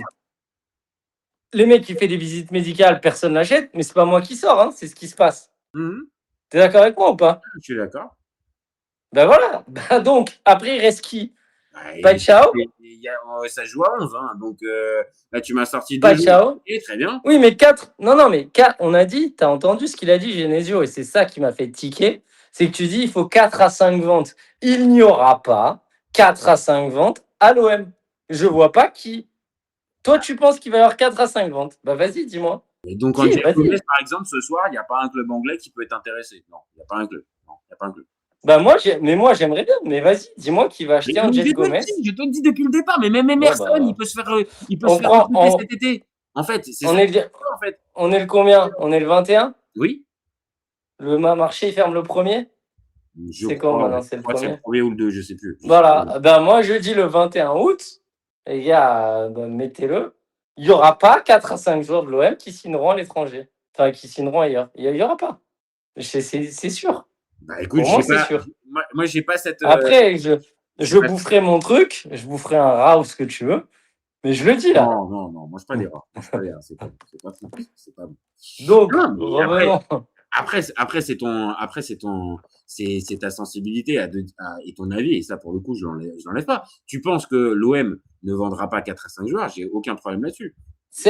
les mecs qui font des visites médicales, personne n'achète, mais c'est pas moi qui sors, hein, c'est ce qui se passe. T'es d'accord avec moi ou pas? Je suis d'accord. Ben voilà. Donc, après, il reste qui? Pachao. Ça joue à 11. Hein. Donc, là, tu m'as sorti 2 Pachao. Très bien. Oui, mais 4. Non, mais 4. On a dit, tu as entendu ce qu'il a dit, Genesio, et c'est ça qui m'a fait tiquer. C'est que tu dis, il faut 4 à 5 ventes. Il n'y aura pas 4 à 5 ventes à l'OM. Je vois pas qui. Toi, tu penses qu'il va y avoir 4 à 5 ventes? Bah, vas-y, dis-moi. Et donc, en Gomez, par exemple, ce soir, il n'y a pas un club anglais qui peut être intéressé. Non, il n'y a pas un club. Bah moi j'aimerais bien, mais vas-y, dis-moi qui va acheter un Jet Gomez. Je te le dis depuis le départ, mais même Emerson, il peut se faire recruter cet été. En fait, c'est on est le combien? On est le 21? Oui. Le marché il ferme le 1er? C'est quand maintenant? C'est le 1er? C'est le 1er ou le 2, je sais plus. Voilà, ben moi je dis le 21 août, les gars, mettez-le. Il n'y aura pas 4 à 5 joueurs de l'OM qui signeront à l'étranger. Enfin, qui signeront ailleurs. Il n'y aura pas. C'est sûr. Bah écoute, moi j'ai pas cette. Après, je boufferai mon truc, je boufferai un rat ou ce que tu veux, mais je le dis là. Non, mange pas des rats. C'est pas bon. Donc, après c'est c'est ta sensibilité et ton avis, et ça, pour le coup, je l'enlève pas. Tu penses que l'OM ne vendra pas 4 à 5 joueurs, j'ai aucun problème là-dessus.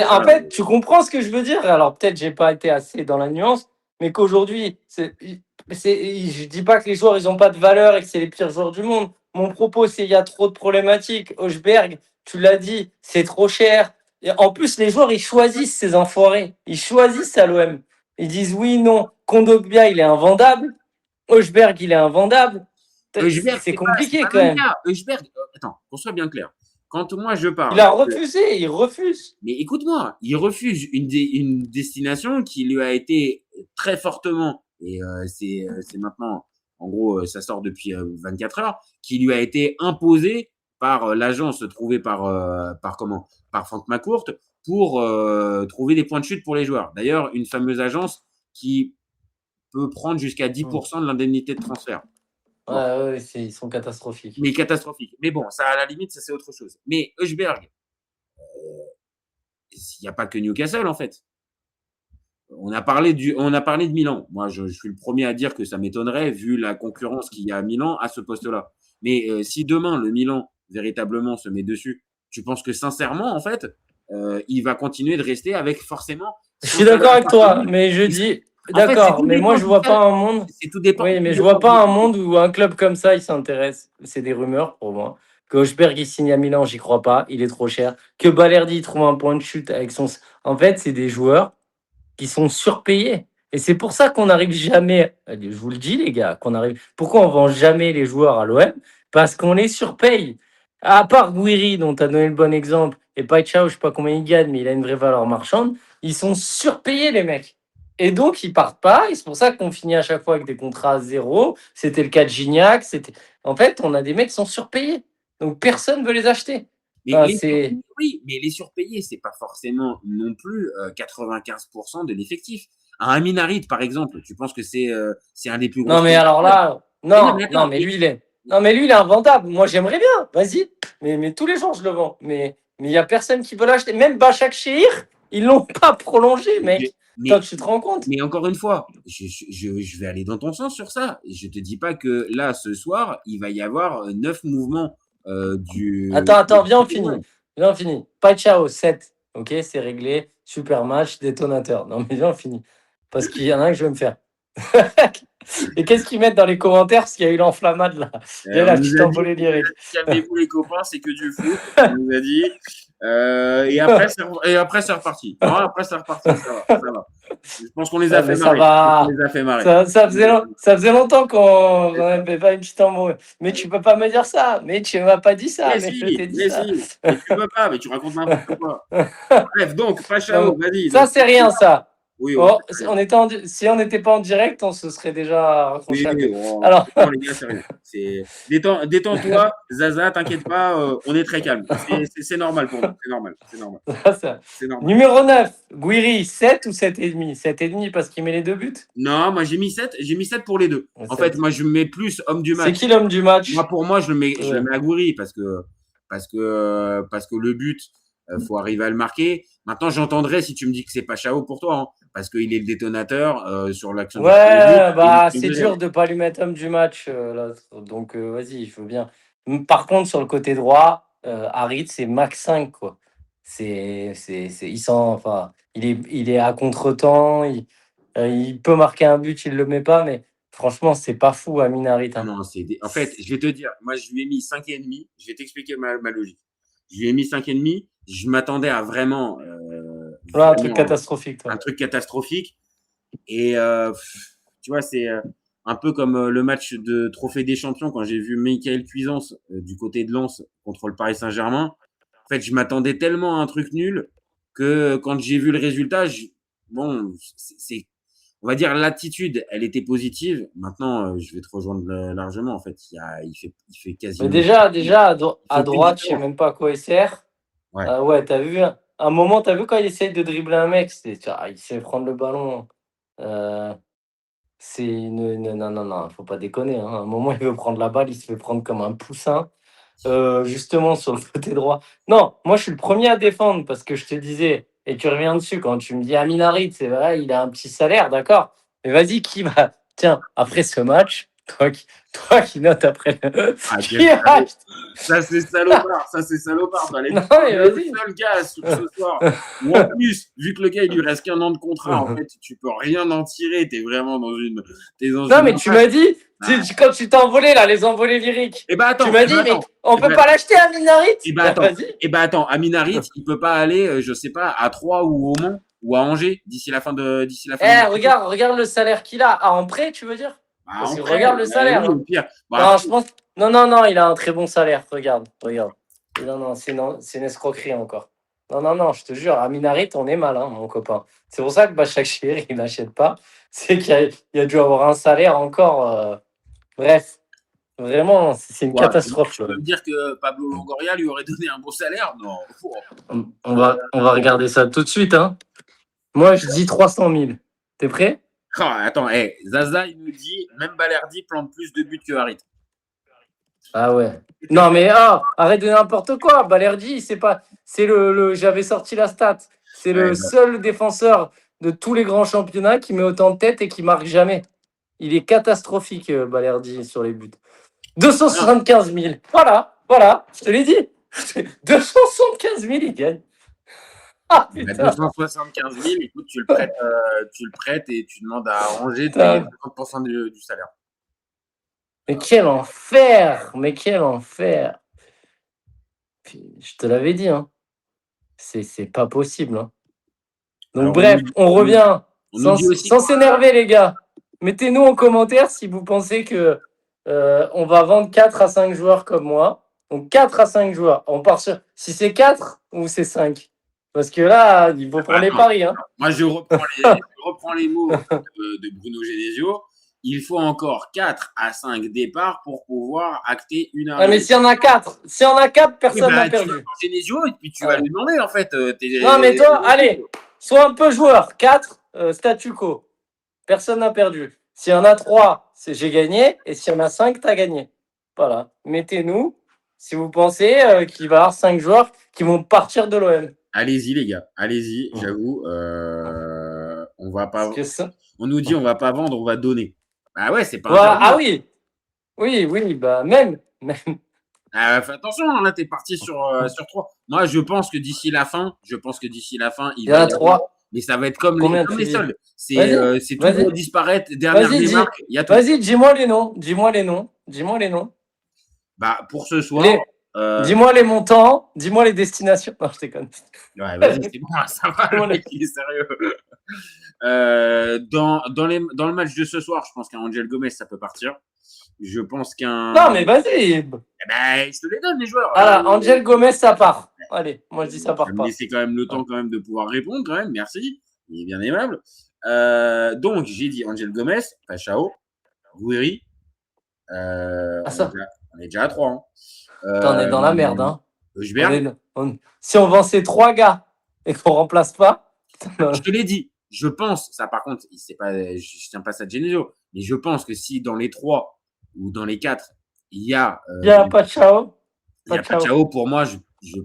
En fait, tu comprends ce que je veux dire? Alors peut-être j'ai pas été assez dans la nuance, mais qu'aujourd'hui, je dis pas que les joueurs ils ont pas de valeur et que c'est les pires joueurs du monde. Mon propos, c'est il y a trop de problématiques. Hochberg, tu l'as dit, c'est trop cher. Et en plus, les joueurs, ils choisissent ces enfoirés. Ils choisissent à l'OM. Ils disent oui, non. Kondogbia, il est invendable. Hochberg, il est invendable. Hochberg, C'est pas compliqué le quand même même. cas. Hochberg, attends, qu'on soit bien clair. Quand moi je parle. Il a refusé, il refuse. Mais écoute-moi, il refuse une destination qui lui a été très fortement, et c'est maintenant, en gros, ça sort depuis 24 heures, qui lui a été imposée par l'agence trouvée par Franck McCourt pour trouver des points de chute pour les joueurs. D'ailleurs, une fameuse agence qui peut prendre jusqu'à 10% de l'indemnité de transfert. Ouais, ils sont catastrophiques. Mais catastrophiques. Mais bon, ça, à la limite, ça c'est autre chose. Mais Hochberg, il n'y a pas que Newcastle, en fait. On a parlé de Milan. Moi, je suis le premier à dire que ça m'étonnerait, vu la concurrence qu'il y a à Milan à ce poste-là. Mais si demain, le Milan, véritablement, se met dessus, tu penses que, sincèrement, en fait, il va continuer de rester avec forcément... Je suis d'accord avec toi, mais je dis... D'accord, mais moi je vois pas un monde. Tout dépend. Oui, mais je vois pas un monde où un club comme ça il s'intéresse. C'est des rumeurs pour moi. Que Hochberg il signe à Milan, j'y crois pas, il est trop cher. Que Balerdi trouve un point de chute avec son. En fait, c'est des joueurs qui sont surpayés. Et c'est pour ça qu'on n'arrive jamais. Je vous le dis les gars, qu'on arrive. Pourquoi on vend jamais les joueurs à l'OM? Parce qu'on les surpaye. À part Guiri, dont tu as donné le bon exemple, et Paichao, je sais pas combien il gagne, mais il a une vraie valeur marchande. Ils sont surpayés les mecs. Et donc, ils partent pas. Et c'est pour ça qu'on finit à chaque fois avec des contrats à zéro. C'était le cas de Gignac. En fait, on a des mecs qui sont surpayés. Donc, personne ne veut les acheter. Mais oui, mais les surpayés, c'est pas forcément non plus 95% de l'effectif. Un Amin Harit, par exemple, tu penses que c'est un des plus gros. Non, mais alors là, mais lui, il est. Non, mais lui, il est invendable. Moi, j'aimerais bien. Vas-y. Mais tous les jours, je le vends. Mais il n'y a personne qui veut l'acheter. Même Bachak Shehir, ils l'ont pas prolongé, mec. Toi, tu te rends compte? Mais encore une fois, je vais aller dans ton sens sur ça. Je te dis pas que là, ce soir, il va y avoir 9 mouvements du. Attends, viens, on finit. Paichao, 7. Ok, c'est réglé. Super match, détonateur. Non, mais viens, on finit. Parce qu'il y en a un que je vais me faire. Et qu'est-ce qu'ils mettent dans les commentaires? Parce qu'il y a eu l'enflammade là. Il y a la petite envolée lyrique. Calmez-vous les copains, c'est que du foot. On nous a dit. Et après, c'est reparti. Non, après, c'est reparti. Ça va. Je pense qu'on les a fait marrer. Ça faisait longtemps qu'on n'avait pas une petite embrouille. Mais tu peux pas me dire ça. Mais tu m'as pas dit ça. Mais je t'ai dit ça. Si. Mais tu peux pas. Mais tu racontes n'importe quoi. Bref, donc, Paichao, vas-y. Ça, c'est rien, ça. Oui, si on n'était pas en direct, on se serait déjà raccroché. Alors, les gars, c'est rien. Détends-toi, Zaza, t'inquiète pas, on est très calme. C'est normal pour nous. C'est normal. Numéro 9, Guiri, 7 ou 7,5? 7,5 parce qu'il met les 2 buts? Non, moi j'ai mis 7 pour les deux. En fait, moi je mets plus homme du match. C'est qui l'homme du match? Moi, pour moi, je le mets à Guiri parce que le but, faut arriver à le marquer. Maintenant, j'entendrai si tu me dis que c'est Paichao pour toi, hein, parce qu'il est le détonateur sur l'action. Ouais, c'est dur de pas lui mettre homme du match. Là. Donc, vas-y, il faut bien. Par contre, sur le côté droit, Harit, c'est max 5, quoi. Il est à contre-temps. Il peut marquer un but, il le met pas, mais franchement, c'est pas fou, Amin Harit. Hein. Non, en fait, je vais te dire, moi, je lui ai mis 5,5. Je vais t'expliquer ma logique. Je lui ai mis 5,5. Je m'attendais à vraiment. Un truc catastrophique. Un truc catastrophique. Et tu vois, c'est un peu comme le match de Trophée des Champions quand j'ai vu Michael Cuisance du côté de Lens contre le Paris Saint-Germain. En fait, je m'attendais tellement à un truc nul que quand j'ai vu le résultat, on va dire l'attitude, elle était positive. Maintenant, je vais te rejoindre largement. En fait, il fait quasiment. Mais déjà à droite, je sais même pas à quoi il sert. Ouais, t'as vu un moment, t'as vu quand il essaye de dribbler un mec, il sait prendre le ballon. Non, faut pas déconner. Hein. À un moment, il veut prendre la balle, il se fait prendre comme un poussin. Justement sur le côté droit. Non, moi je suis le premier à défendre parce que je te disais, et tu reviens dessus quand tu me dis Amin Harit, c'est vrai, il a un petit salaire, d'accord. Mais vas-y, qui va. Tiens, après ce match, Toi qui notes après le. Ah, Qui quel salaud. rate. Ça, c'est salopard. Ça, c'est salopard. Fallait Non, mais le vas-y. seul gars sur ce soir. Ou en plus, vu que le gars, il lui reste qu'un an de contrat, en fait, tu peux rien en tirer. T'es vraiment dans une. Non, mais tu m'as dit, quand tu t'es envolé, là, les envolées lyriques, Eh ben attends. tu m'as dit, mais on peut pas l'acheter à Minarit. Eh ben attends. À Minarit, il peut pas aller, je sais pas, à Troyes ou au Mans ou à Angers d'ici la fin de. Regarde le salaire qu'il a. Ah, en prêt, tu veux dire? Ah, Parce que regarde le salaire. oui, au pire. Non, je pense. Non, il a un très bon salaire. Regarde. Non, c'est une escroquerie encore. Non, je te jure, à Minarit, on est mal, hein, mon copain. C'est pour ça que Başakşehir, il n'achète pas. C'est qu'il a dû avoir un salaire encore. Bref, vraiment, c'est une catastrophe. Tu peux me dire que Pablo Longoria lui aurait donné un bon salaire? Non. On va regarder ça tout de suite. Hein. Moi, je dis 300 000. T'es prêt? Attends, Zaza, il nous dit, même Balerdi plante plus de buts que Harit. Ah ouais. Non, mais arrête de n'importe quoi. Balerdi, c'est pas. C'est j'avais sorti la stat. C'est le seul défenseur de tous les grands championnats qui met autant de têtes et qui marque jamais. Il est catastrophique, Balerdi, sur les buts. 275 000. Voilà, je te l'ai dit. 275 000, il gagne. Ah, 275 000, écoute, tu le prêtes et tu demandes à Angers de payer 50% du salaire. Mais quel enfer! Je te l'avais dit, hein. C'est pas possible. Hein. Donc alors, bref, on revient. Sans s'énerver, les gars. Mettez-nous en commentaire si vous pensez que on va vendre 4 à 5 joueurs comme moi. Donc 4 à 5 joueurs. On part sur si c'est 4 ou c'est 5. Parce que là, il faut prendre les paris. Hein. Moi, je reprends les mots de Bruno Genesio. Il faut encore 4 à 5 départs pour pouvoir acter une arrivée. Mais s'il y en a 4, personne n'a perdu. Tu vas Genesio et puis tu vas lui demander, en fait. Non, mais toi, allez, sois un peu joueur. 4, statu quo. Personne n'a perdu. S'il y en a 3, j'ai gagné. Et s'il y en a 5, tu as gagné. Voilà. Mettez-nous si vous pensez qu'il va y avoir 5 joueurs qui vont partir de l'OM. Allez-y, les gars. Allez-y, j'avoue. On va pas. On nous dit on va pas vendre, on va donner. Ah ouais, c'est pas. Voilà. Ah oui. Oui, bah même. Fais attention, là, t'es parti sur 3. Moi, je pense que d'ici la fin, il y en a 3. Mais ça va être comme les soldes. C'est toujours disparaître. Dernière démarque. Vas-y, dis-moi les noms. Bah, pour ce soir. Dis-moi les montants, dis-moi les destinations. Non, je déconne. Ouais, vas-y, c'est bon, ça va, le mec, il est sérieux. Dans le match de ce soir, je pense qu'un Angel Gomez, ça peut partir. Je pense qu'un. Non, mais vas-y. Eh ben, je te les donne, les joueurs. Voilà, Angel Gomez, ça part. Allez, moi je dis ça part pas. Mais c'est quand même le temps quand même de pouvoir répondre, quand même. Merci. Il est bien aimable. Donc, j'ai dit Angel Gomez, Pachao, Gouiri. On est déjà à 3. Hein. On est dans la merde. Hein. Si on vend ces 3 gars et qu'on remplace pas. Je te l'ai dit. Je pense, ça par contre, je tiens pas ça de Genesio, mais je pense que si dans les 3 ou dans les 4, il y a Pachao. Pachao, pour moi, je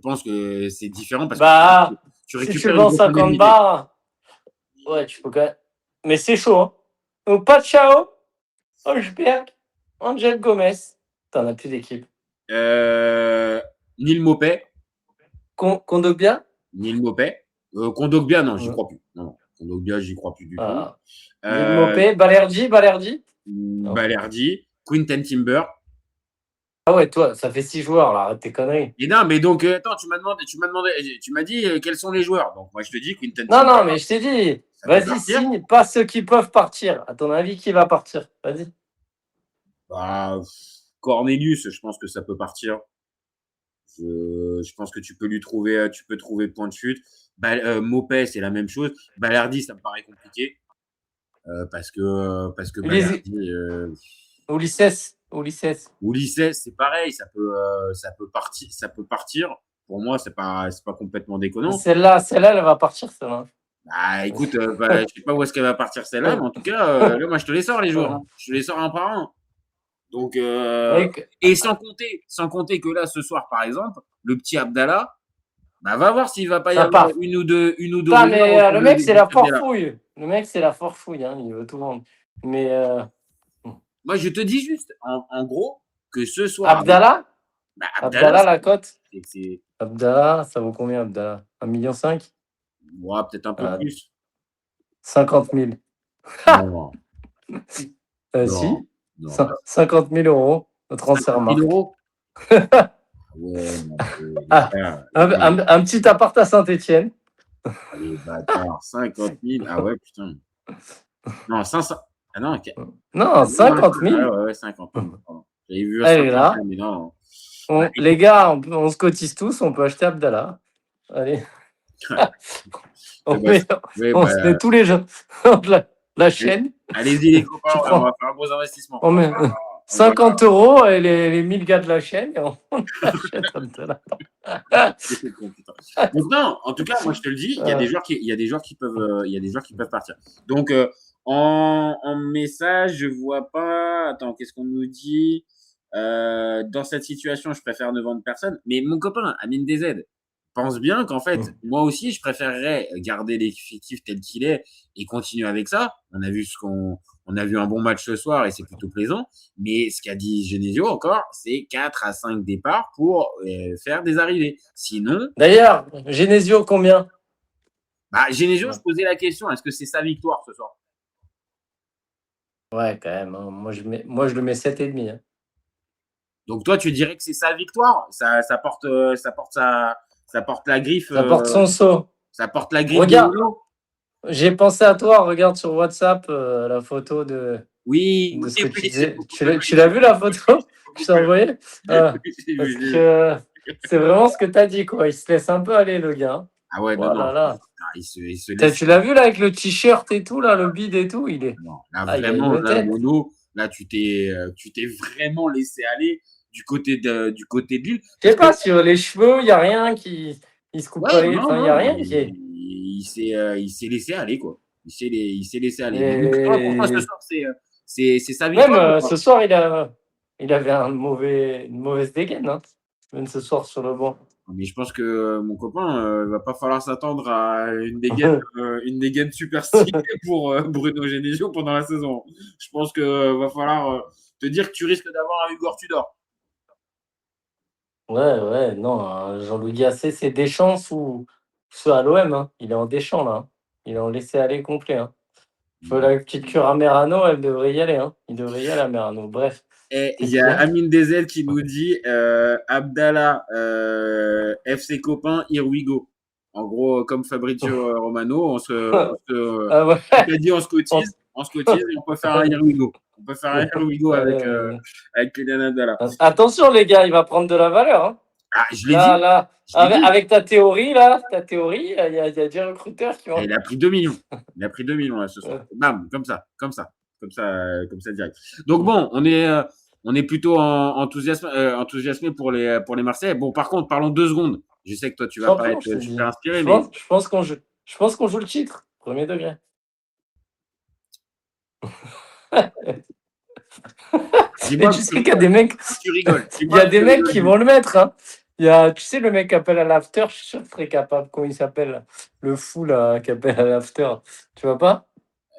pense que c'est différent parce que tu récupères. Si tu vends 50 bars, ouais, tu peux quand même. Mais c'est chaud. Hein. Donc Pachao, Holzberg, Angel Gomez. T'en as plus d'équipe. Neil Maupay. Kondogbia. Neil Maupay. Kondogbia, non, j'y crois plus. Non, Kondogbia, j'y crois plus du tout. Neil Maupay, Balerdi. Quinten Timber. Ah ouais, toi, ça fait 6 joueurs, là, arrête tes conneries. Et non, mais donc, attends, tu m'as dit quels sont les joueurs. Donc, moi, je te dis Quinten Timber. Non, mais je t'ai dit, vas-y, signe, pas ceux qui peuvent partir. À ton avis, qui va partir? Vas-y. Bah, Cornelius, je pense que ça peut partir. Je pense que tu peux trouver point de chute. Maupay, c'est la même chose. Balerdi, ça me paraît compliqué. Parce que Balerdi. Ulisses, c'est pareil, ça peut partir. Pour moi, c'est pas complètement déconnant. Celle-là, elle va partir, celle-là. Bah, écoute, je sais pas où est-ce qu'elle va partir celle-là, mais en tout cas, là, moi, je te les sors les joueurs. Hein. Je te les sors un par un. Donc, et sans compter que là, ce soir, par exemple, le petit Abdallah, bah, va voir s'il va pas y avoir une ou deux. Mais le mec, c'est la forfouille. Le mec, c'est la forfouille. Hein, il veut tout vendre. Mais Moi, je te dis juste, en gros, que ce soir. Abdallah Bah, Abdallah, la cote c'est Abdallah, ça vaut combien, Abdallah 1,5 million? ouais, peut-être un peu plus. 50 000. Non, Si, non. 50 000 euros au transfert 50 000 marque. euros. Ouais, non, Ah, un petit appart à Saint-Etienne. Les bâtards, 50 000. Ah ouais, putain. Non, 500. Ah non, ok. Non, 50 000. Ouais, 50 000. Pardon. J'avais vu Allez, là. mais non. Les gars, on se cotise tous, on peut acheter Abdallah. Allez. On se met tous les jeux de la chaîne. Allez-y, les copains, on va faire un gros investissement. On met 50 euros et les 1000 gars de la chaîne et on achète Abdallah. Donc non, en tout cas, moi je te le dis, il y a des joueurs qui peuvent partir. Donc en message, je vois pas. Attends, qu'est-ce qu'on nous dit? Dans cette situation, je préfère ne vendre personne. Mais mon copain, Amine DZ, pense bien qu'en fait, moi aussi, je préférerais garder l'effectif tel qu'il est et continuer avec ça. On a vu un bon match ce soir et c'est plutôt plaisant. Mais ce qu'a dit Genesio encore, c'est 4 à 5 départs pour faire des arrivées. Sinon. D'ailleurs, Genesio, combien? Genesio, je posais la question, est-ce que c'est sa victoire ce soir? Ouais, quand même. Hein. Moi, je le mets 7,5. Hein. Donc toi, tu dirais que c'est sa victoire? Ça porte la griffe. Ça porte son sceau. Ça porte la griffe. Regarde, j'ai pensé à toi. Regarde sur WhatsApp la photo de. Oui. De ce que tu disais. Tu l'as vu la photo que je t'ai envoyée? Parce que c'est vraiment ce que tu as dit, quoi. Il se laisse un peu aller, le gars. Ah ouais, non. Là. Il se laisse... Tu l'as vu là avec le t-shirt et tout, là, le bide et tout, il est. Non, là, vraiment, là, Mono, là, tu t'es vraiment laissé aller du côté de Lille. Je sais pas, sur les cheveux, il n'y a rien qui. Il se coupe pas les. Enfin, il n'y a rien qui est. Il s'est laissé aller, quoi. Il s'est laissé aller. Donc, pour moi, ce soir, c'est sa victoire. Même ce soir, il avait une mauvaise dégaine, hein. Même ce soir sur le banc. Mais je pense que mon copain, va pas falloir s'attendre à une dégaine super stylée pour Bruno Genesio pendant la saison. Je pense que va falloir te dire que tu risques d'avoir un Hugo Tudor. Ouais, non, Jean-Louis Gasset, c'est Deschamps ou à l'OM. Hein. Il est en Deschamps, là. Hein. Il est en laisser-aller complet. Hein. La petite cure à Merano, elle devrait y aller. Hein. Il devrait y aller à Merano. Bref. Et il y a Amine DZ qui nous dit Abdallah, FC Copain, here we go. En gros, comme Fabrizio Romano, on se cotise, et on peut faire un here we go. On peut faire un here we go avec Kylian Abdallah. Attention, les gars, il va prendre de la valeur. Hein. Je l'ai dit. Là, avec ta théorie, il y a des recruteurs qui vont. Il a pris 2 millions. Il a pris 2 millions là, ce soir. Bam, comme ça direct. Donc bon, on est plutôt enthousiasmé pour les Marseillais. Bon, par contre, parlons 2 secondes. Je sais que toi, tu vas pas être super inspiré. Je pense qu'on joue le titre, premier degré. Tu sais qu'il y a des mecs. Tu rigoles. Il y a des mecs qui vont le mettre. Hein. Tu sais, le mec qui appelle à l'after, je suis sûr qu'il serait capable. Comment il s'appelle? Le fou là, qui appelle à l'after. Tu vois pas?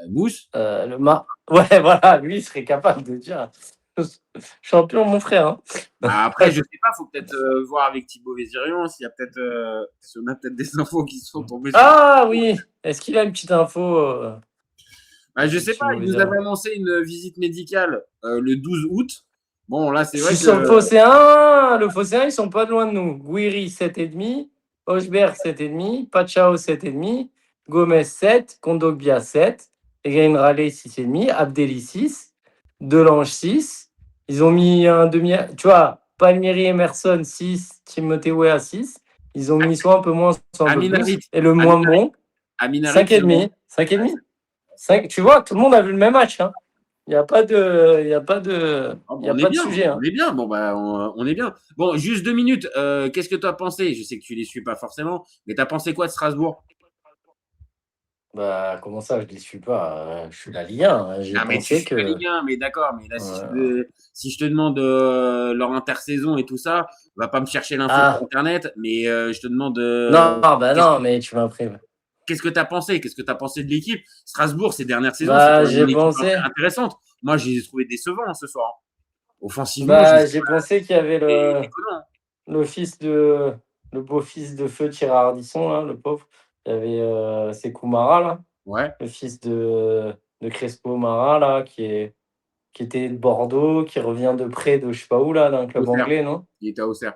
Mousse. Ouais, voilà, lui, il serait capable de dire champion, mon frère. Hein. Après, je sais pas, faut peut-être voir avec Thibaut Vézirion s'il y a peut-être, si on a peut-être des infos qui sont tombées. Oui. Est-ce qu'il a une petite info je sais pas. Il nous avait annoncé une visite médicale le 12 août. Bon, là, c'est vrai que. Sur le Phocéen, ils sont pas de loin de nous. Guiri, 7,5. Hochberg, 7,5. Pachao, 7,5. Gomez, 7. Kondogbia, 7. Egain Raleigh, 6,5. Abdelli, 6. Delange, 6. Ils ont mis un demi. Tu vois, Palmieri, Emerson, 6. Timothée Weah, 6. Ils ont mis soit un peu moins, soit un peu plus. Et le moins bon, 5,5. 5,5. Tu vois, tout le monde a vu le même match. Hein. Il n'y a pas de sujet. Hein. On est bien. Bon, on est bien. Bon, juste 2 minutes. Qu'est-ce que tu as pensé? Je sais que tu ne les suis pas forcément, mais tu as pensé quoi de Strasbourg? Comment ça, je ne les suis pas? Je suis la Ligue 1. Mais tu suis la Ligue 1, mais d'accord. Mais là, si je te demande leur intersaison et tout ça, va pas me chercher l'info sur Internet, mais je te demande. Non, mais tu m'imprimes. qu'est-ce que tu as pensé? Qu'est-ce que tu as pensé de l'équipe? Strasbourg, ces dernières saisons, c'est Bah, quand même j'ai une équipe pensé. intéressante. Moi, je les ai trouvés décevants ce soir. Offensivement, Bah, j'ai pensé qu'il y avait déconnant. le fils de le beau-fils de feu Thierry Ardisson, là, le pauvre. Il y avait Sékou Mara, là, Ouais, le fils de Crespo Mara, là, qui était de Bordeaux, qui revient de près de je sais pas où, là, d'un club Auxerre. anglais, non? Il était à Auxerre.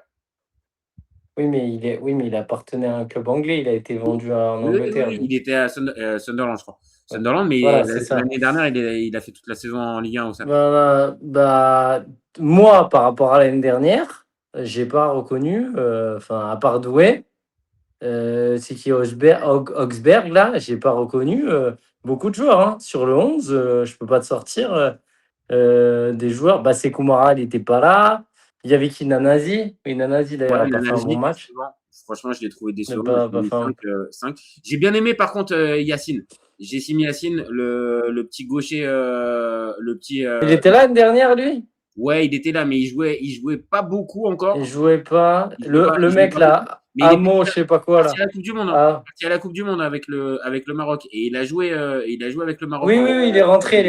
Oui, mais il appartenait à un club anglais, il a été vendu en Oui, Angleterre, oui, lui. il était à Sunderland, je crois. Sunderland, mais Voilà, c'est ça. l'année dernière, il a fait toute la saison en Ligue 1 à Auxerre. Moi, par rapport à l'année dernière, j'ai pas reconnu, à part Douai, c'est qui Augsberg, là, j'ai pas reconnu beaucoup de joueurs. Hein. Sur le 11, je peux pas te sortir des joueurs. Bah, Sékou Mara, il était pas là. Il y avait qui Nanasi. Oui, Nanasi, d'ailleurs, Ouais, a pas fait un bon match. décevant. Franchement, je l'ai trouvé Il a décevant. pas J'ai mis fait un- 5. J'ai bien aimé, par contre, Yacine. J'ai signé Yacine, le petit gaucher, le petit. Il était là l'année dernière, lui? Ouais, il était là, mais il jouait pas beaucoup encore. Il jouait pas. Il jouait pas- Le il jouait mec, pas là, beaucoup. Mais il est Amo, je sais pas quoi, là. parti à la Coupe du Monde. Hein. Ah. Parti à la Coupe du Monde avec le Maroc. Et il a joué avec le Maroc. Oui, il est rentré,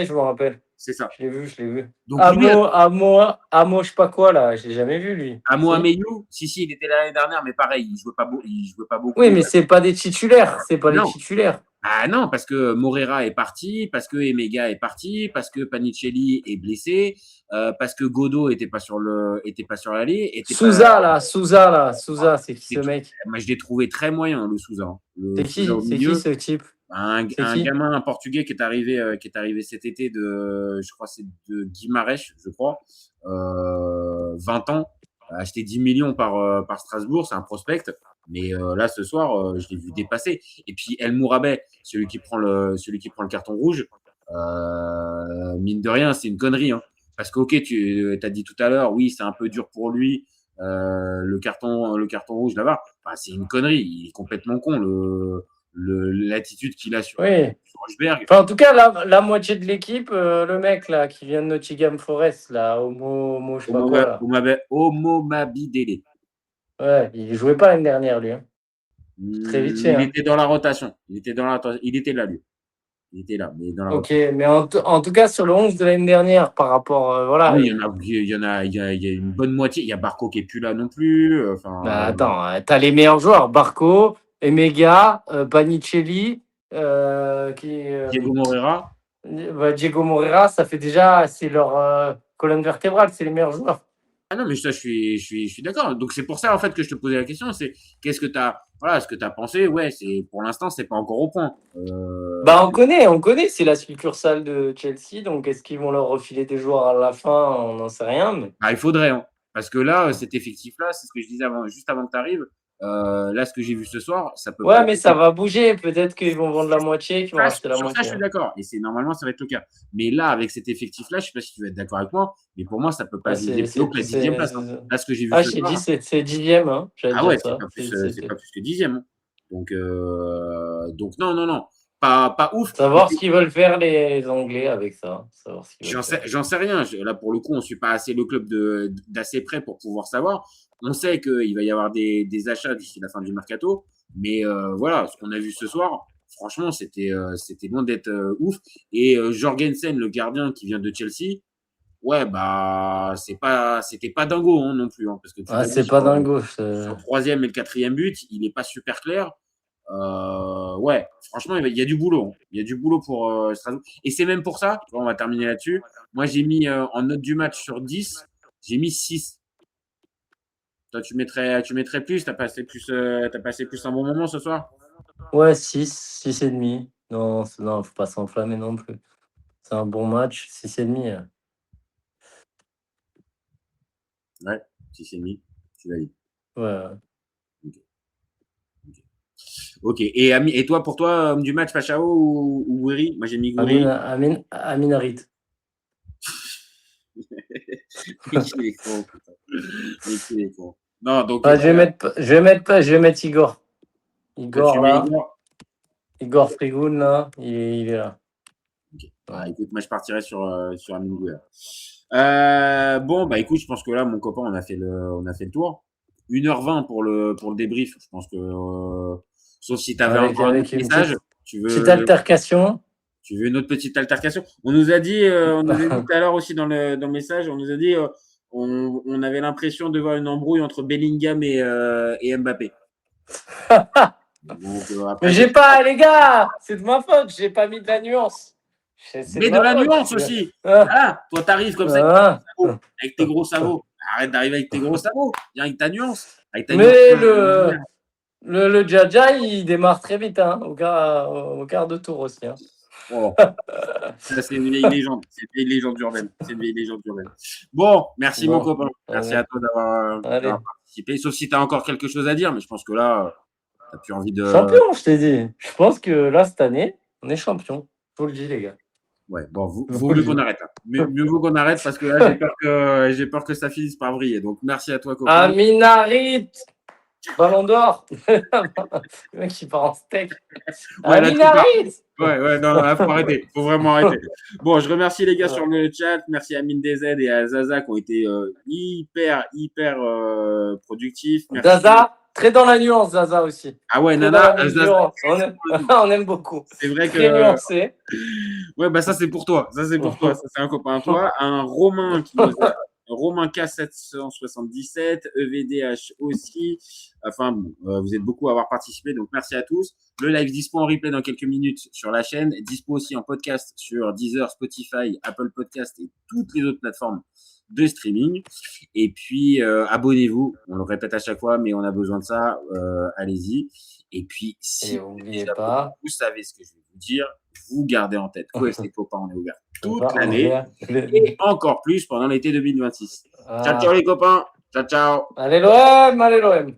je me rappelle. C'est ça. Je l'ai vu. Donc, lui, Amo, je sais pas quoi, là, je l'ai jamais vu, lui. Amo Si. Ameyou, si, il était là l'année dernière, mais pareil, il jouait pas beaucoup. Oui, mais c'est pas des titulaires, Non. les titulaires. Ah non, parce que Morera est parti, parce que Emega est parti, parce que Panicelli est blessé, parce que Godot était pas sur l'allée. Souza, c'est qui ce mec? Moi, je l'ai trouvé très moyen, le Souza. Hein. C'est qui ce type? Un gamin, un Portugais qui est arrivé cet été je crois c'est de Guimarães, je crois, 20 ans, acheté 10 millions par Strasbourg, c'est un prospect. Mais là, ce soir, je l'ai vu dépasser. Et puis El Mourabet, celui qui prend le carton rouge, mine de rien, c'est une connerie. Hein. Parce que ok, tu as dit tout à l'heure, oui, c'est un peu dur pour lui, le carton rouge là-bas. Enfin, c'est une connerie. Il est complètement con. L'attitude qu'il a sur Rosberg. Enfin, en tout cas, la moitié de l'équipe, le mec là qui vient de Nottingham Forest, là, je sais pas quoi là. Omobamidele. Ouais, il jouait pas l'année dernière, lui. Hein. Très vite fait. Il était dans la rotation. Il était là, lui. Il était là, mais dans la rotation. Ok, mais en tout cas, sur le 11 de l'année dernière, par rapport. Voilà. Oui, il y a une bonne moitié. Il y a Barco qui est plus là non plus. Attends, t'as les meilleurs joueurs. Barco, Emega, Panicelli, Diego Morera. Diego Morera, ça fait déjà, c'est leur colonne vertébrale, c'est les meilleurs joueurs. Ah non, mais ça, je suis d'accord. Donc, c'est pour ça, en fait, que je te posais la question. C'est qu'est-ce que tu as pensé? Ouais, pour l'instant, c'est pas encore au point. On connaît. C'est la succursale de Chelsea. Donc, est-ce qu'ils vont leur refiler des joueurs à la fin? On n'en sait rien. Mais... il faudrait. Hein. Parce que là, cet effectif-là, c'est ce que je disais juste avant que tu arrives. Là, ce que j'ai vu ce soir, ça peut. Ouais, mais ça va bouger. Peut-être qu'ils vont vendre la moitié, qu'ils vont acheter la moitié. Ça, je suis d'accord. Et normalement, ça va être le cas. Mais là, avec cet effectif-là, je sais pas si tu vas être d'accord avec moi, mais pour moi, ça peut pas viser plus haut que la 10e place. Hein. Là, ce que j'ai vu ce soir. C'est 10e. Hein. Ah ouais, c'est pas plus que 10e. Hein. Donc non. Pas ouf. Savoir ce qu'ils veulent faire les Anglais avec ça. J'en sais rien. Là, pour le coup, on ne suit pas assez le club d'assez près pour pouvoir savoir. On sait qu'il va y avoir des achats d'ici la fin du mercato. Mais voilà, ce qu'on a vu ce soir, franchement, c'était loin d'être ouf. Et Jorgensen, le gardien qui vient de Chelsea, ouais, c'était pas dingo hein, non plus. Hein, parce que c'est pas dingo. Sur le 3e et le 4e but, il n'est pas super clair. Ouais, franchement, il y a du boulot. Hein. Il y a du boulot pour Strasbourg. Et c'est même pour ça, on va terminer là-dessus. Moi, j'ai mis en note du match sur 10, j'ai mis 6. Toi, tu mettrais plus, t'as passé plus un bon moment ce soir? Ouais, 6,5. Non, faut pas s'enflammer non plus. C'est un bon match, 6,5. Ouais, 6,5, tu valides. Ouais. Ok. Et toi, pour toi, homme du match, Pachao ou Wiri? Moi, j'ai mis Gouiri. Amin Harit. Il est con, putain. Il est con. Non, donc. Je vais mettre Igor. Igor, là. Igor Frigoun, là. Il est là. Okay. Écoute, moi, je partirais sur Amin Gouiri. Bon, écoute, je pense que là, mon copain, on a fait le tour. 1h20 pour le débrief. Je pense que Sauf si tu avais Avec- encore un avec autre une message. Tu Petite veux, altercation. tu veux une autre petite altercation? On nous a dit tout à l'heure aussi dans le message, on nous a dit on avait l'impression de voir une embrouille entre Bellingham et Mbappé. Donc, après, Mais j'ai pas, les gars, c'est de ma faute, j'ai pas mis de la nuance. C'est mais de ma la faute. nuance aussi. Ah, Voilà, toi t'arrives comme ça ah. avec tes gros sabots. Arrête d'arriver avec tes gros sabots. Viens avec ta nuance. Avec ta Mais nuance. le Jaja, il démarre très vite, hein, au quart de tour aussi. Hein. Oh. Ça, c'est une vieille légende. C'est une vieille légende urbaine. Bon, merci Bon, mon copain. Merci allez. à toi d'avoir participé. Sauf si tu as encore quelque chose à dire, mais je pense que là, tu n'as plus envie de. Champion, je t'ai dit. Je pense que là, cette année, on est champion. Je vous le dis, les gars. Ouais, bon, vaut mieux qu'on arrête. Hein. Mieux vaut qu'on arrête parce que là, j'ai peur que ça finisse par briller. Donc, merci à toi, copain. Aminarit, Ballon d'or. Le mec qui part en steak. Ouais, là, tu Aminarit. Ouais, non, là, faut arrêter. Faut vraiment arrêter. Bon, je remercie les gars sur le chat. Merci à Mine DZ et à Zaza qui ont été hyper productifs. Merci. Zaza, très dans la nuance, Zaza aussi. Ah ouais, Très Nana, dans la Zaza. nuance. On aime beaucoup. C'est vrai Très que. nuancé. Ouais, bah ça, c'est pour toi. Ça, c'est un copain à toi. Un Romain qui nous a. Romain K777, EVDH aussi. Enfin, bon, vous êtes beaucoup à avoir participé, donc merci à tous. Le live dispo en replay dans quelques minutes sur la chaîne. Dispo aussi en podcast sur Deezer, Spotify, Apple Podcast et toutes les autres plateformes de streaming. Et puis, abonnez-vous. On le répète à chaque fois, mais on a besoin de ça. Allez-y. Et puis, si vous savez ce que je vais vous dire, vous gardez en tête qu'OFC Copain, on est ouvert toute l'année et encore plus pendant l'été 2026. Ciao les copains. Ciao. Allez l'OM, allez l'OM.